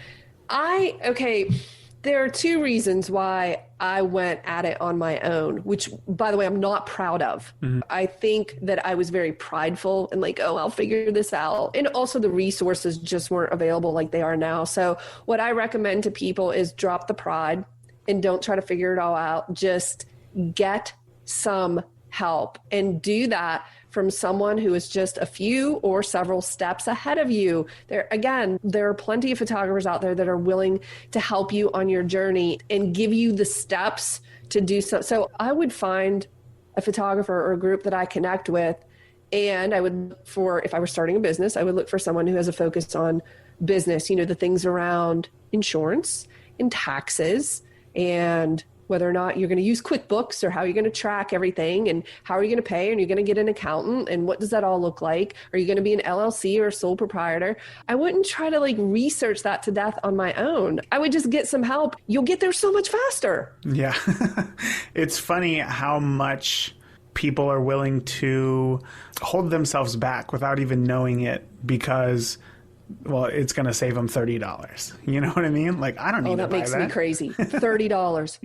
are two reasons why I went at it on my own, which, by the way, I'm not proud of. Mm-hmm. I think that I was very prideful and like, oh, I'll figure this out. And also the resources just weren't available like they are now. So what I recommend to people is drop the pride and don't try to figure it all out. Just get some help, and do that from someone who is just a few or several steps ahead of you. There are plenty of photographers out there that are willing to help you on your journey and give you the steps to do so. So I would find a photographer or a group that I connect with, and I would look for, if I were starting a business, I would look for someone who has a focus on business, the things around insurance and taxes, and whether or not you're going to use QuickBooks, or how you're going to track everything, and how are you going to pay, and you're going to get an accountant, and what does that all look like? Are you going to be an LLC or a sole proprietor? I wouldn't try to research that to death on my own. I would just get some help. You'll get there so much faster. Yeah. It's funny how much people are willing to hold themselves back without even knowing it, because it's going to save them $30. You know what I mean? Like, I don't need to buy that. Oh, that makes me crazy. $30.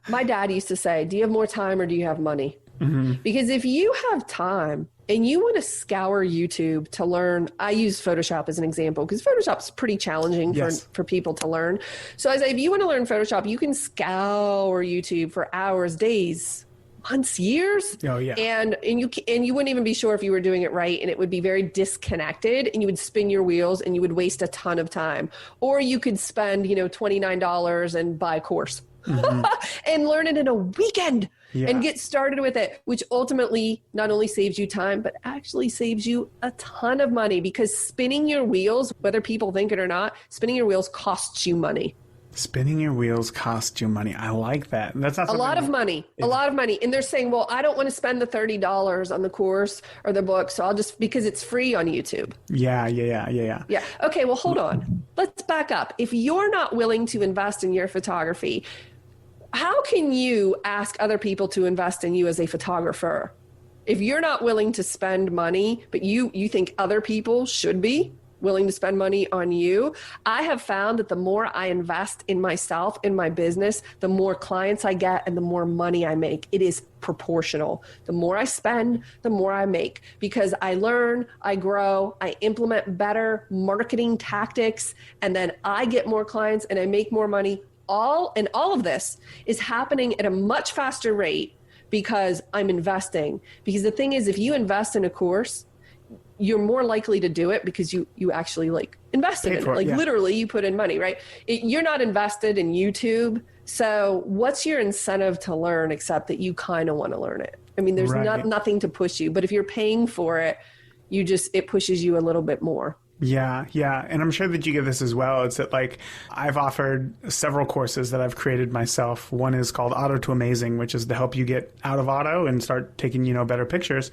My dad used to say, do you have more time or do you have money? Mm-hmm. Because if you have time and you want to scour YouTube to learn, I use Photoshop as an example, because Photoshop's pretty challenging for people to learn. So I say, if you want to learn Photoshop, you can scour YouTube for hours, days, months, years. Oh yeah. And you wouldn't even be sure if you were doing it right, and it would be very disconnected, and you would spin your wheels and you would waste a ton of time. Or you could spend, $29 and buy a course. Mm-hmm. and learn it in a weekend and get started with it, which ultimately not only saves you time, but actually saves you a ton of money, because spinning your wheels, whether people think it or not, spinning your wheels costs you money. Spinning your wheels costs you money. I like that. That's not a lot of money. A lot of money. And they're saying, well, I don't want to spend the $30 on the course or the book, so I'll just, because it's free on YouTube. Yeah. Yeah. Okay, well, hold on. Let's back up. If you're not willing to invest in your photography, how can you ask other people to invest in you as a photographer? If you're not willing to spend money, but you think other people should be willing to spend money on you, I have found that the more I invest in myself, in my business, the more clients I get and the more money I make. It is proportional. The more I spend, the more I make, because I learn, I grow, I implement better marketing tactics, and then I get more clients and I make more money. All of this is happening at a much faster rate because I'm investing. Because the thing is, if you invest in a course, you're more likely to do it because you actually invested in it. Literally you put in money, right? You're not invested in YouTube. So what's your incentive to learn except that you kind of want to learn it? I mean, there's nothing to push you, but if you're paying for it, it pushes you a little bit more. Yeah, yeah. And I'm sure that you get this as well. It's that like I've offered several courses that I've created myself. One is called Auto to Amazing, which is to help you get out of auto and start taking, better pictures.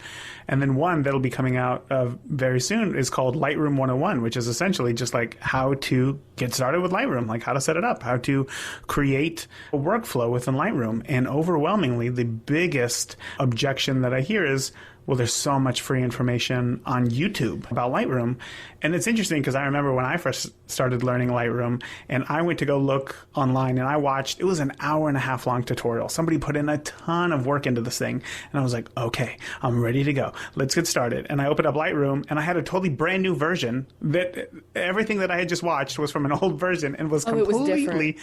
And then one that'll be coming out very soon is called Lightroom 101, which is essentially just like how to get started with Lightroom, like how to set it up, how to create a workflow within Lightroom. And overwhelmingly, the biggest objection that I hear is, well, there's so much free information on YouTube about Lightroom. And it's interesting because I remember when I first started learning Lightroom and I went to go look online and I watched, it was an 1.5 hour long tutorial. Somebody put in a ton of work into this thing. And I was like, okay, I'm ready to go. Let's get started. And I opened up Lightroom and I had a totally brand new version that everything that I had just watched was from an old version and was completely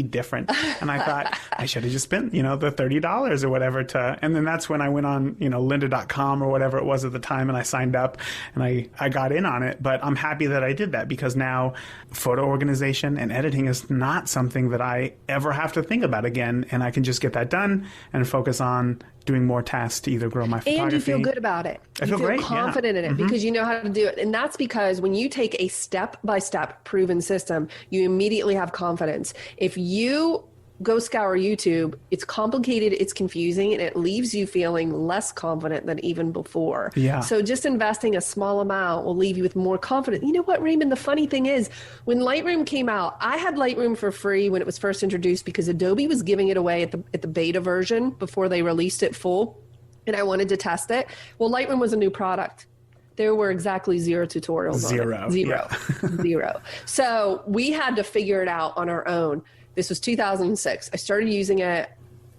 different. And I thought I should have just spent, the $30 or whatever and then that's when I went on, lynda.com or whatever it was at the time and I signed up and I got in on it. But I'm happy that I did that because now photo organization and editing is not something that I ever have to think about again. And I can just get that done and focus on doing more tasks to either grow my photography. And you feel good about it. I feel great, confident in it because you know how to do it. And that's because when you take a step-by-step proven system, you immediately have confidence. If you go scour YouTube, it's complicated, it's confusing, and it leaves you feeling less confident than even before. Yeah. So just investing a small amount will leave you with more confidence. You know what, Raymond? The funny thing is, when Lightroom came out, I had Lightroom for free when it was first introduced because Adobe was giving it away at the beta version before they released it full, and I wanted to test it. Well, Lightroom was a new product. There were exactly 0 tutorials on it. Zero. Yeah. Zero. So we had to figure it out on our own. This was 2006. I started using it.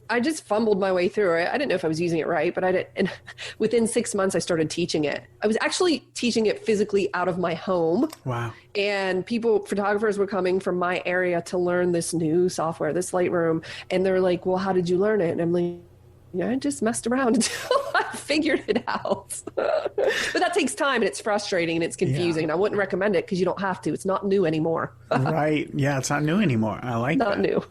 I just fumbled my way through it. I didn't know if I was using it right, but I did. And within 6 months, I started teaching it. I was actually teaching it physically out of my home. Wow. And photographers were coming from my area to learn this new software, this Lightroom. And they're like, well, how did you learn it? And I'm like, I just messed around until I figured it out. But that takes time and it's frustrating and it's confusing. And I wouldn't recommend it because you don't have to. It's not new anymore. Right. Yeah, it's not new anymore. I like that. Not new.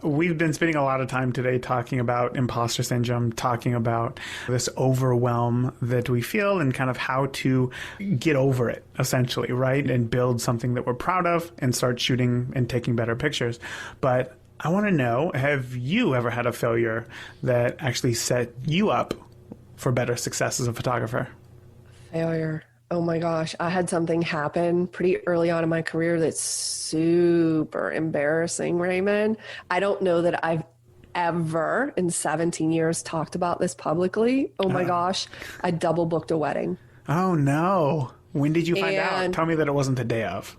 We've been spending a lot of time today talking about imposter syndrome, talking about this overwhelm that we feel and kind of how to get over it, essentially, right? And build something that we're proud of and start shooting and taking better pictures. But I want to know, have you ever had a failure that actually set you up for better success as a photographer? Failure. Oh my gosh. I had something happen pretty early on in my career that's super embarrassing, Raymond. I don't know that I've ever in 17 years talked about this publicly. Oh my gosh. I double booked a wedding. Oh no. When did you find out? Tell me that it wasn't the day of.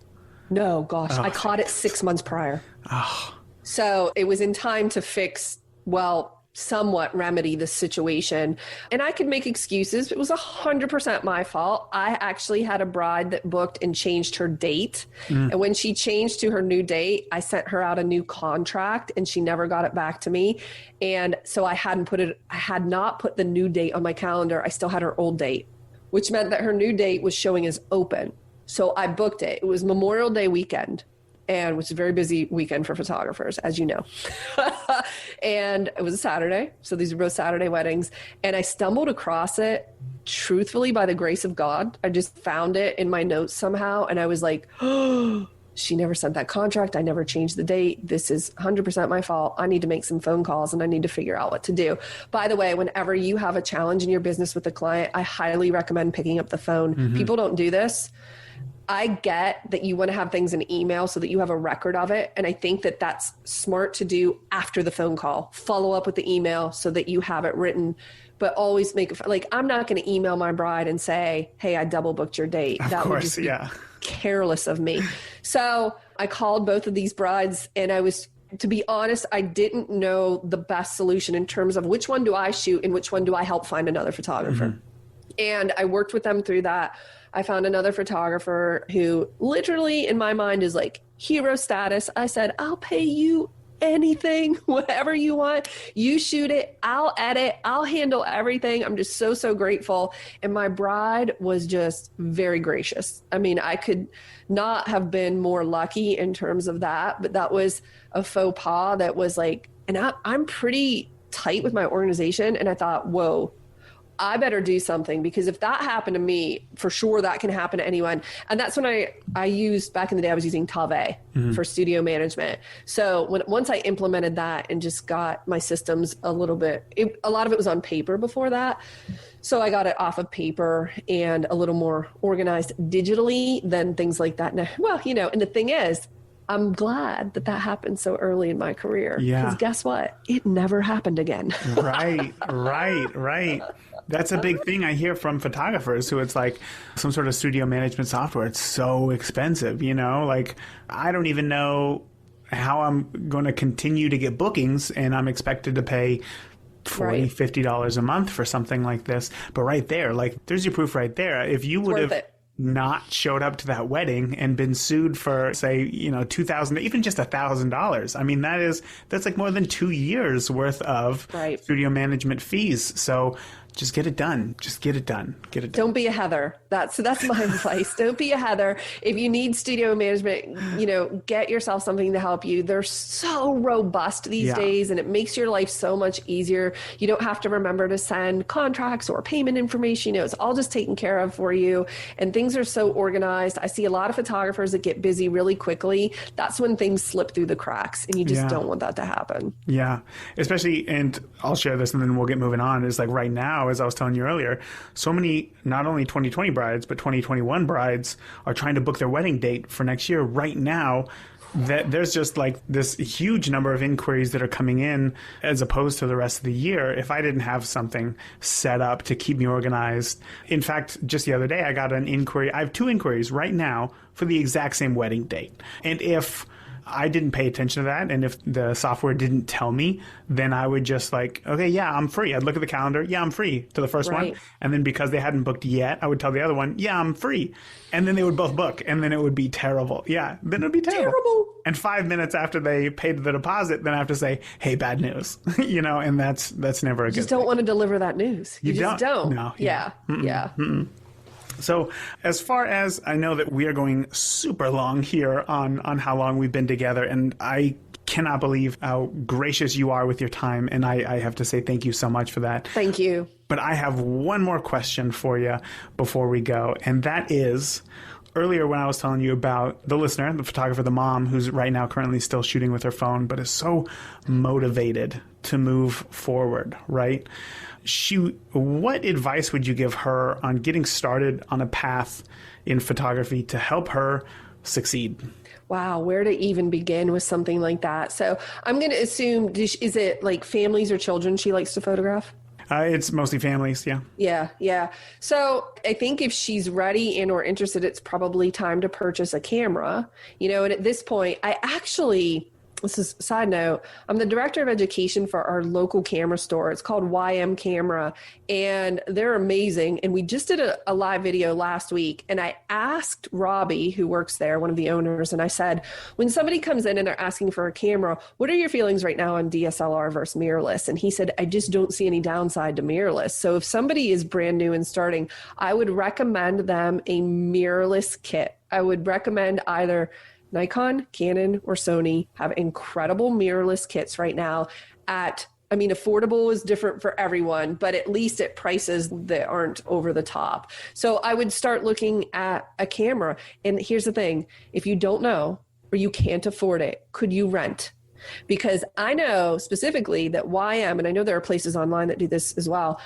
No, gosh. I caught it 6 months prior. Oh. So it was in time to somewhat remedy the situation. And I could make excuses. It was 100% my fault. I actually had a bride that booked and changed her date. And when she changed to her new date, I sent her out a new contract and she never got it back to me. And so I had not put the new date on my calendar. I still had her old date, which meant that her new date was showing as open. So I booked it. It was Memorial Day weekend. And which is a very busy weekend for photographers, as you know. And it was a Saturday. So these are both Saturday weddings. And I stumbled across it, truthfully, by the grace of God. I just found it in my notes somehow. And I was like, oh, she never sent that contract. I never changed the date. This is 100% my fault. I need to make some phone calls and I need to figure out what to do. By the way, whenever you have a challenge in your business with a client, I highly recommend picking up the phone. People don't do this. I get that you want to have things in email so that you have a record of it. And I think that that's smart to do after the phone call. Follow up with the email so that you have it written, but always make it like, I'm not going to email my bride and say, hey, I double booked your date. Of that course, would just yeah. be careless of me. So I called both of these brides and to be honest, I didn't know the best solution in terms of which one do I shoot and which one do I help find another photographer. And I worked with them through that. I found another photographer who literally in my mind is like hero status. I said, I'll pay you anything, whatever you want. You shoot it. I'll edit. I'll handle everything. I'm just so, so grateful. And my bride was just very gracious. I mean, I could not have been more lucky in terms of that, but that was a faux pas that was like, and I'm pretty tight with my organization. And I thought, whoa, I better do something, because if that happened to me, for sure that can happen to anyone. And that's when I used, back in the day, I was using Tave for studio management. So once I implemented that and just got my systems a little bit, a lot of it was on paper before that. So I got it off of paper and a little more organized digitally, then things like that. Now, well, and the thing is, I'm glad that happened so early in my career. Yeah. Because guess what? It never happened again. Right. That's a big thing I hear from photographers who it's like some sort of studio management software. It's so expensive, like I don't even know how I'm going to continue to get bookings, and I'm expected to pay $40, $50 a month for something like this. But right there, like, there's your proof right there. If you would have not showed up to that wedding and been sued for, say, $2,000, even just $1,000. I mean, that's like more than 2 years worth of studio management fees. So just get it done. Just get it done. Get it done. Don't be a Heather. That's my advice. Don't be a Heather. If you need studio management, get yourself something to help you. They're so robust these days, and it makes your life so much easier. You don't have to remember to send contracts or payment information. It's all just taken care of for you, and things are so organized. I see a lot of photographers that get busy really quickly. That's when things slip through the cracks, and you just don't want that to happen. Yeah, especially, and I'll share this and then we'll get moving on, is like right now, as I was telling you earlier, so many, not only 2020 brides, but 2021 brides are trying to book their wedding date for next year right now. That there's just like this huge number of inquiries that are coming in as opposed to the rest of the year. If I didn't have something set up to keep me organized. In fact, just the other day, I got an inquiry. I have 2 inquiries right now for the exact same wedding date. And if I didn't pay attention to that, and if the software didn't tell me, then I would just like, okay, yeah, I'm free. I'd look at the calendar. Yeah, I'm free to the first one. And then because they hadn't booked yet, I would tell the other one, yeah, I'm free. And then they would both book, and then it would be terrible. Yeah, then it would be terrible. And 5 minutes after they paid the deposit, then I have to say, hey, bad news. And that's never a good thing. You just don't want to deliver that news. You just don't. No. Yeah. So as far as I know that we are going super long here on how long we've been together, and I cannot believe how gracious you are with your time, and I have to say thank you so much for that. Thank you. But I have one more question for you before we go, and that is, earlier when I was telling you about the listener, the photographer, the mom, who's right now currently still shooting with her phone, but is so motivated to move forward, right? What advice would you give her on getting started on a path in photography to help her succeed? Wow, where to even begin with something like that? So I'm going to assume, is it like families or children she likes to photograph? It's mostly families, yeah. Yeah. So I think if she's ready and or interested, it's probably time to purchase a camera. And at this point, this is a side note, I'm the director of education for our local camera store. It's called YM Camera, and they're amazing. And we just did a live video last week, and I asked Robbie, who works there, one of the owners, and I said, when somebody comes in and they're asking for a camera, what are your feelings right now on DSLR versus mirrorless? And he said, I just don't see any downside to mirrorless. So if somebody is brand new and starting, I would recommend them a mirrorless kit. I would recommend either Nikon, Canon, or Sony have incredible mirrorless kits right now affordable is different for everyone, but at least at prices that aren't over the top. So I would start looking at a camera. And here's the thing, if you don't know or you can't afford it, could you rent? Because I know specifically that YM, and I know there are places online that do this as well,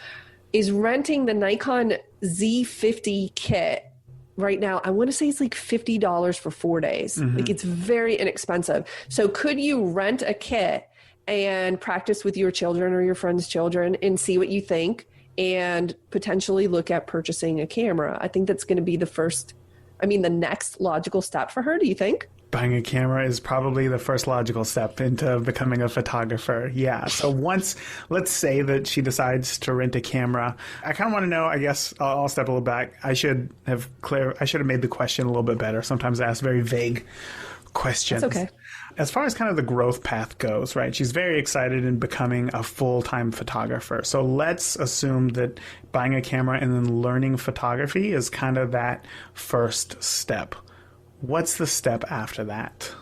is renting the Nikon Z50 kit. Right now, I want to say it's like $50 for 4 days. Like, it's very inexpensive. So could you rent a kit and practice with your children or your friends' children and see what you think and potentially look at purchasing a camera? I think that's going to be the next logical step for her. Do you think? Buying a camera is probably the first logical step into becoming a photographer. Yeah. So let's say that she decides to rent a camera. I kind of want to know, I guess I'll step a little back. I should have made the question a little bit better. Sometimes I ask very vague questions. That's okay. As far as kind of the growth path goes, right? She's very excited in becoming a full-time photographer. So let's assume that buying a camera and then learning photography is kind of that first step. What's the step after that?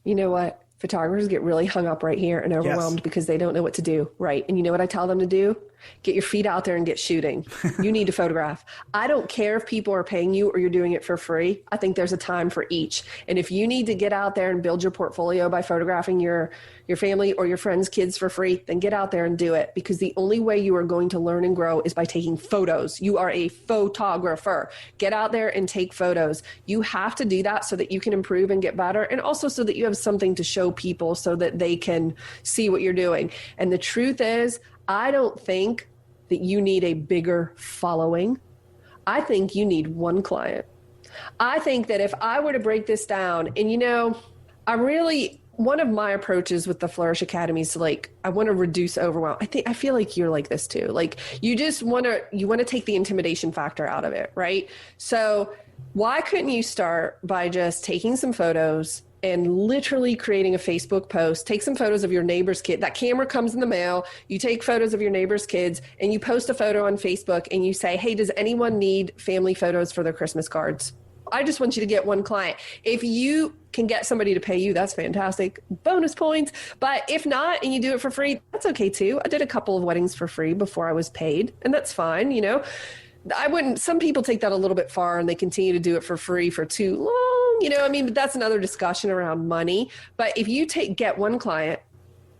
You know what? Photographers get really hung up right here and overwhelmed because they don't know what to do, right? And you know what I tell them to do? Get your feet out there and get shooting. You need to photograph. I don't care if people are paying you or you're doing it for free. I think there's a time for each. And if you need to get out there and build your portfolio by photographing your family or your friends' kids for free, then get out there and do it, because the only way you are going to learn and grow is by taking photos. You are a photographer. Get out there and take photos. You have to do that so that you can improve and get better, and also so that you have something to show people so that they can see what you're doing. And the truth is, I don't think that you need a bigger following. I think you need one client. I think that if I were to break this down, and one of my approaches with the Flourish Academy is I want to reduce overwhelm. I feel like you're like this too. You just want to take the intimidation factor out of it, right? So why couldn't you start by just taking some photos and literally creating a Facebook post? Take some photos of your neighbor's kid. That camera comes in the mail. You take photos of your neighbor's kids and you post a photo on Facebook and you say, hey, does anyone need family photos for their Christmas cards? I just want you to get one client. If you can get somebody to pay you, that's fantastic. Bonus points. But if not, and you do it for free, that's okay too. I did a couple of weddings for free before I was paid, and that's fine. Some people take that a little bit far and they continue to do it for free for too long. But that's another discussion around money. But if you get one client,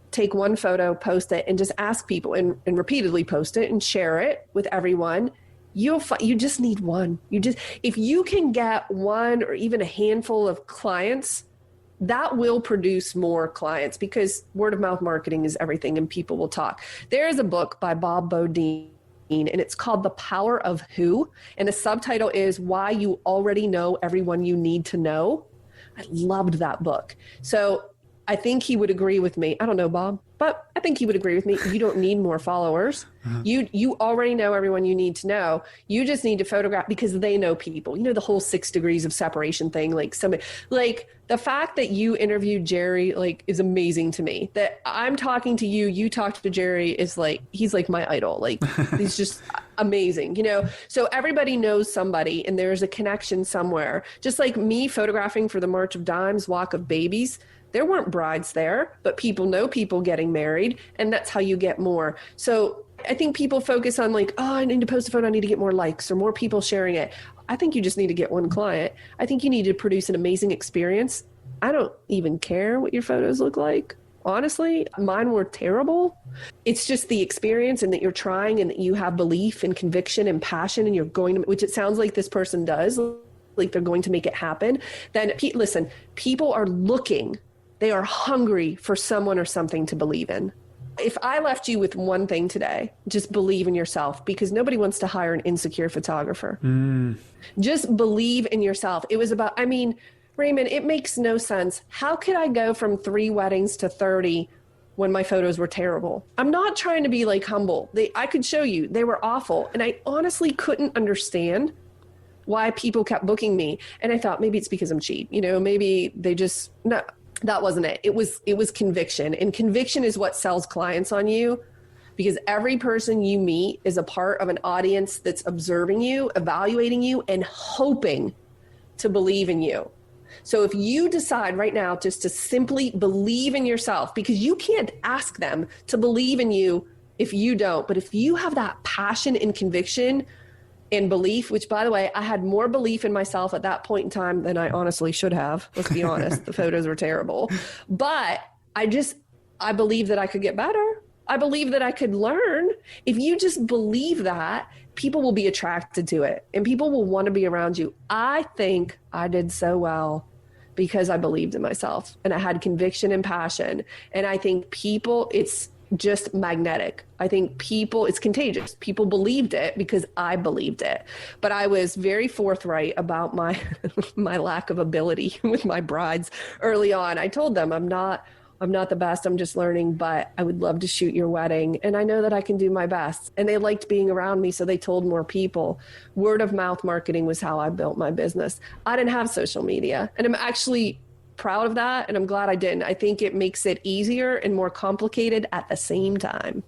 take one photo, post it, and just ask people and repeatedly post it and share it with everyone, you just need one. If you can get one or even a handful of clients, that will produce more clients, because word of mouth marketing is everything and people will talk. There is a book by Bob Beaudine, and it's called The Power of Who. And the subtitle is Why You Already Know Everyone You Need to Know. I loved that book. So I think he would agree with me. I don't know, Bob, but I think he would agree with me. You don't need more followers. You already know everyone you need to know. You just need to photograph, because they know people. The whole 6 degrees of separation thing. The fact that you interviewed Jerry, is amazing to me. That I'm talking to you, you talked to Jerry, is he's my idol. He's just amazing, So everybody knows somebody, and there's a connection somewhere. Just like me photographing for the March of Dimes Walk of Babies. There weren't brides there, but people know people getting married, and that's how you get more. So I think people focus on I need to post a photo, I need to get more likes or more people sharing it. I think you just need to get one client. I think you need to produce an amazing experience. I don't even care what your photos look like. Honestly, mine were terrible. It's just the experience, and that you're trying, and that you have belief and conviction and passion, and you're going to, which it sounds like this person does, they're going to make it happen. Then listen, people are looking. They are hungry for someone or something to believe in. If I left you with one thing today, just believe in yourself, because nobody wants to hire an insecure photographer. Just believe in yourself. It was about, Raymond, it makes no sense. How could I go from 3 weddings to 30 when my photos were terrible? I'm not trying to be like humble. I could show you they were awful. And I honestly couldn't understand why people kept booking me. And I thought maybe it's because I'm cheap. Maybe they just, no, that wasn't it. It was conviction. And conviction is what sells clients on you, because every person you meet is a part of an audience that's observing you, evaluating you, and hoping to believe in you. So if you decide right now just to simply believe in yourself, because you can't ask them to believe in you if you don't, but if you have that passion and conviction and belief, which, by the way, I had more belief in myself at that point in time than I honestly should have. Let's be honest. The photos were terrible, but I believe that I could get better. I believe that I could learn. If you just believe that, people will be attracted to it and people will want to be around you. I think I did so well because I believed in myself and I had conviction and passion. And I think it's just magnetic. I think it's contagious. People believed it because I believed it. But I was very forthright about my lack of ability with my brides early on. I told them I'm not the best. I'm just learning, but I would love to shoot your wedding. And I know that I can do my best. And they liked being around me, so they told more people. Word of mouth marketing was how I built my business. I didn't have social media, and I'm actually proud of that. And I'm glad I didn't. I think it makes it easier and more complicated at the same time.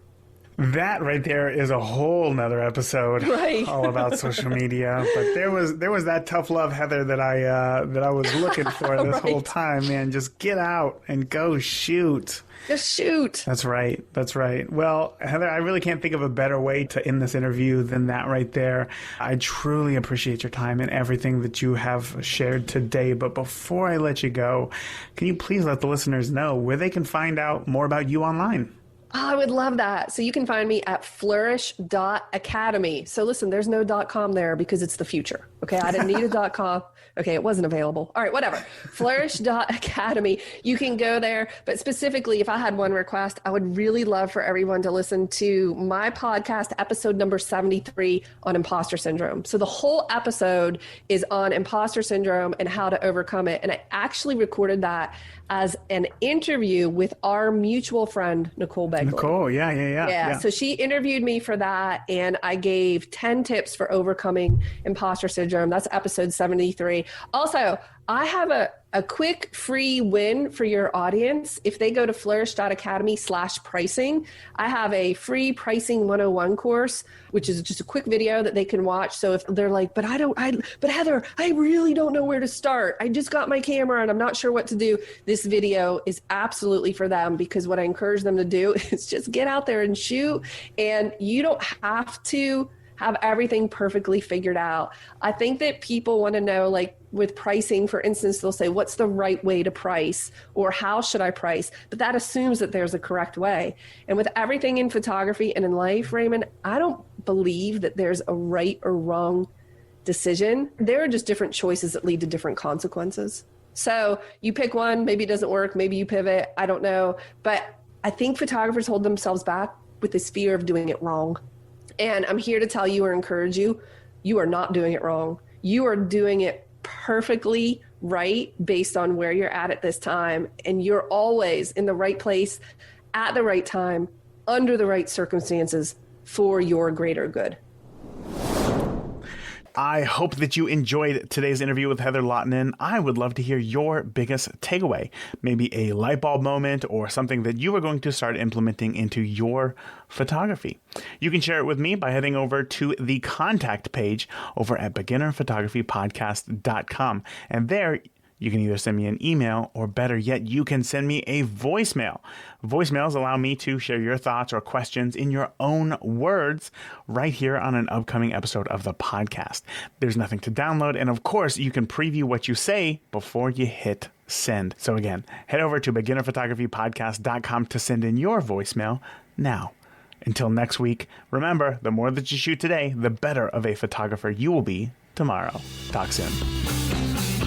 That right there is a whole nother episode, right? All about social media. But there was that tough love, Heather, that I was looking for this whole time. Man, just get out and go shoot. Just shoot. That's right. That's right. Well, Heather, I really can't think of a better way to end this interview than that right there. I truly appreciate your time and everything that you have shared today. But before I let you go, can you please let the listeners know where they can find out more about you online? Oh, I would love that. So you can find me at flourish.academy. So listen, there's no .com there because it's the future. Okay. I didn't need a .com. Okay. It wasn't available. All right. Whatever. Flourish.academy. You can go there. But specifically, if I had one request, I would really love for everyone to listen to my podcast, episode number 73 on imposter syndrome. So the whole episode is on imposter syndrome and how to overcome it. And I actually recorded that as an interview with our mutual friend, Nicole Begley. Nicole, yeah. So she interviewed me for that, and I gave 10 tips for overcoming imposter syndrome. That's episode 73. Also, I have a quick free win for your audience. If they go to flourish.academy/pricing, I have a free pricing 101 course, which is just a quick video that they can watch. So if they're like, but Heather, I really don't know where to start. I just got my camera and I'm not sure what to do. This video is absolutely for them, because what I encourage them to do is just get out there and shoot. And you don't have to have everything perfectly figured out. I think that people want to know, like with pricing, for instance, they'll say, what's the right way to price, or how should I price? But that assumes that there's a correct way. And with everything in photography and in life, Raymond, I don't believe that there's a right or wrong decision. There are just different choices that lead to different consequences. So you pick one, maybe it doesn't work, maybe you pivot, I don't know. But I think photographers hold themselves back with this fear of doing it wrong. And I'm here to tell you or encourage you, you are not doing it wrong. You are doing it perfectly right based on where you're at this time. And you're always in the right place at the right time, under the right circumstances, for your greater good. I hope that you enjoyed today's interview with Heather Lahtinen. I would love to hear your biggest takeaway, maybe a light bulb moment or something that you are going to start implementing into your photography. You can share it with me by heading over to the contact page over at beginnerphotographypodcast.com. And there you can either send me an email, or better yet, you can send me a voicemail. Voicemails allow me to share your thoughts or questions in your own words right here on an upcoming episode of the podcast. There's nothing to download. And of course, you can preview what you say before you hit send. So again, head over to beginnerphotographypodcast.com to send in your voicemail now. Until next week, remember, the more that you shoot today, the better of a photographer you will be tomorrow. Talk soon.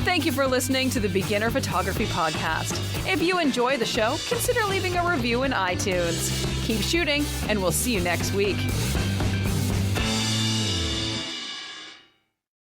Thank you for listening to the Beginner Photography Podcast. If you enjoy the show, consider leaving a review in iTunes. Keep shooting, and we'll see you next week.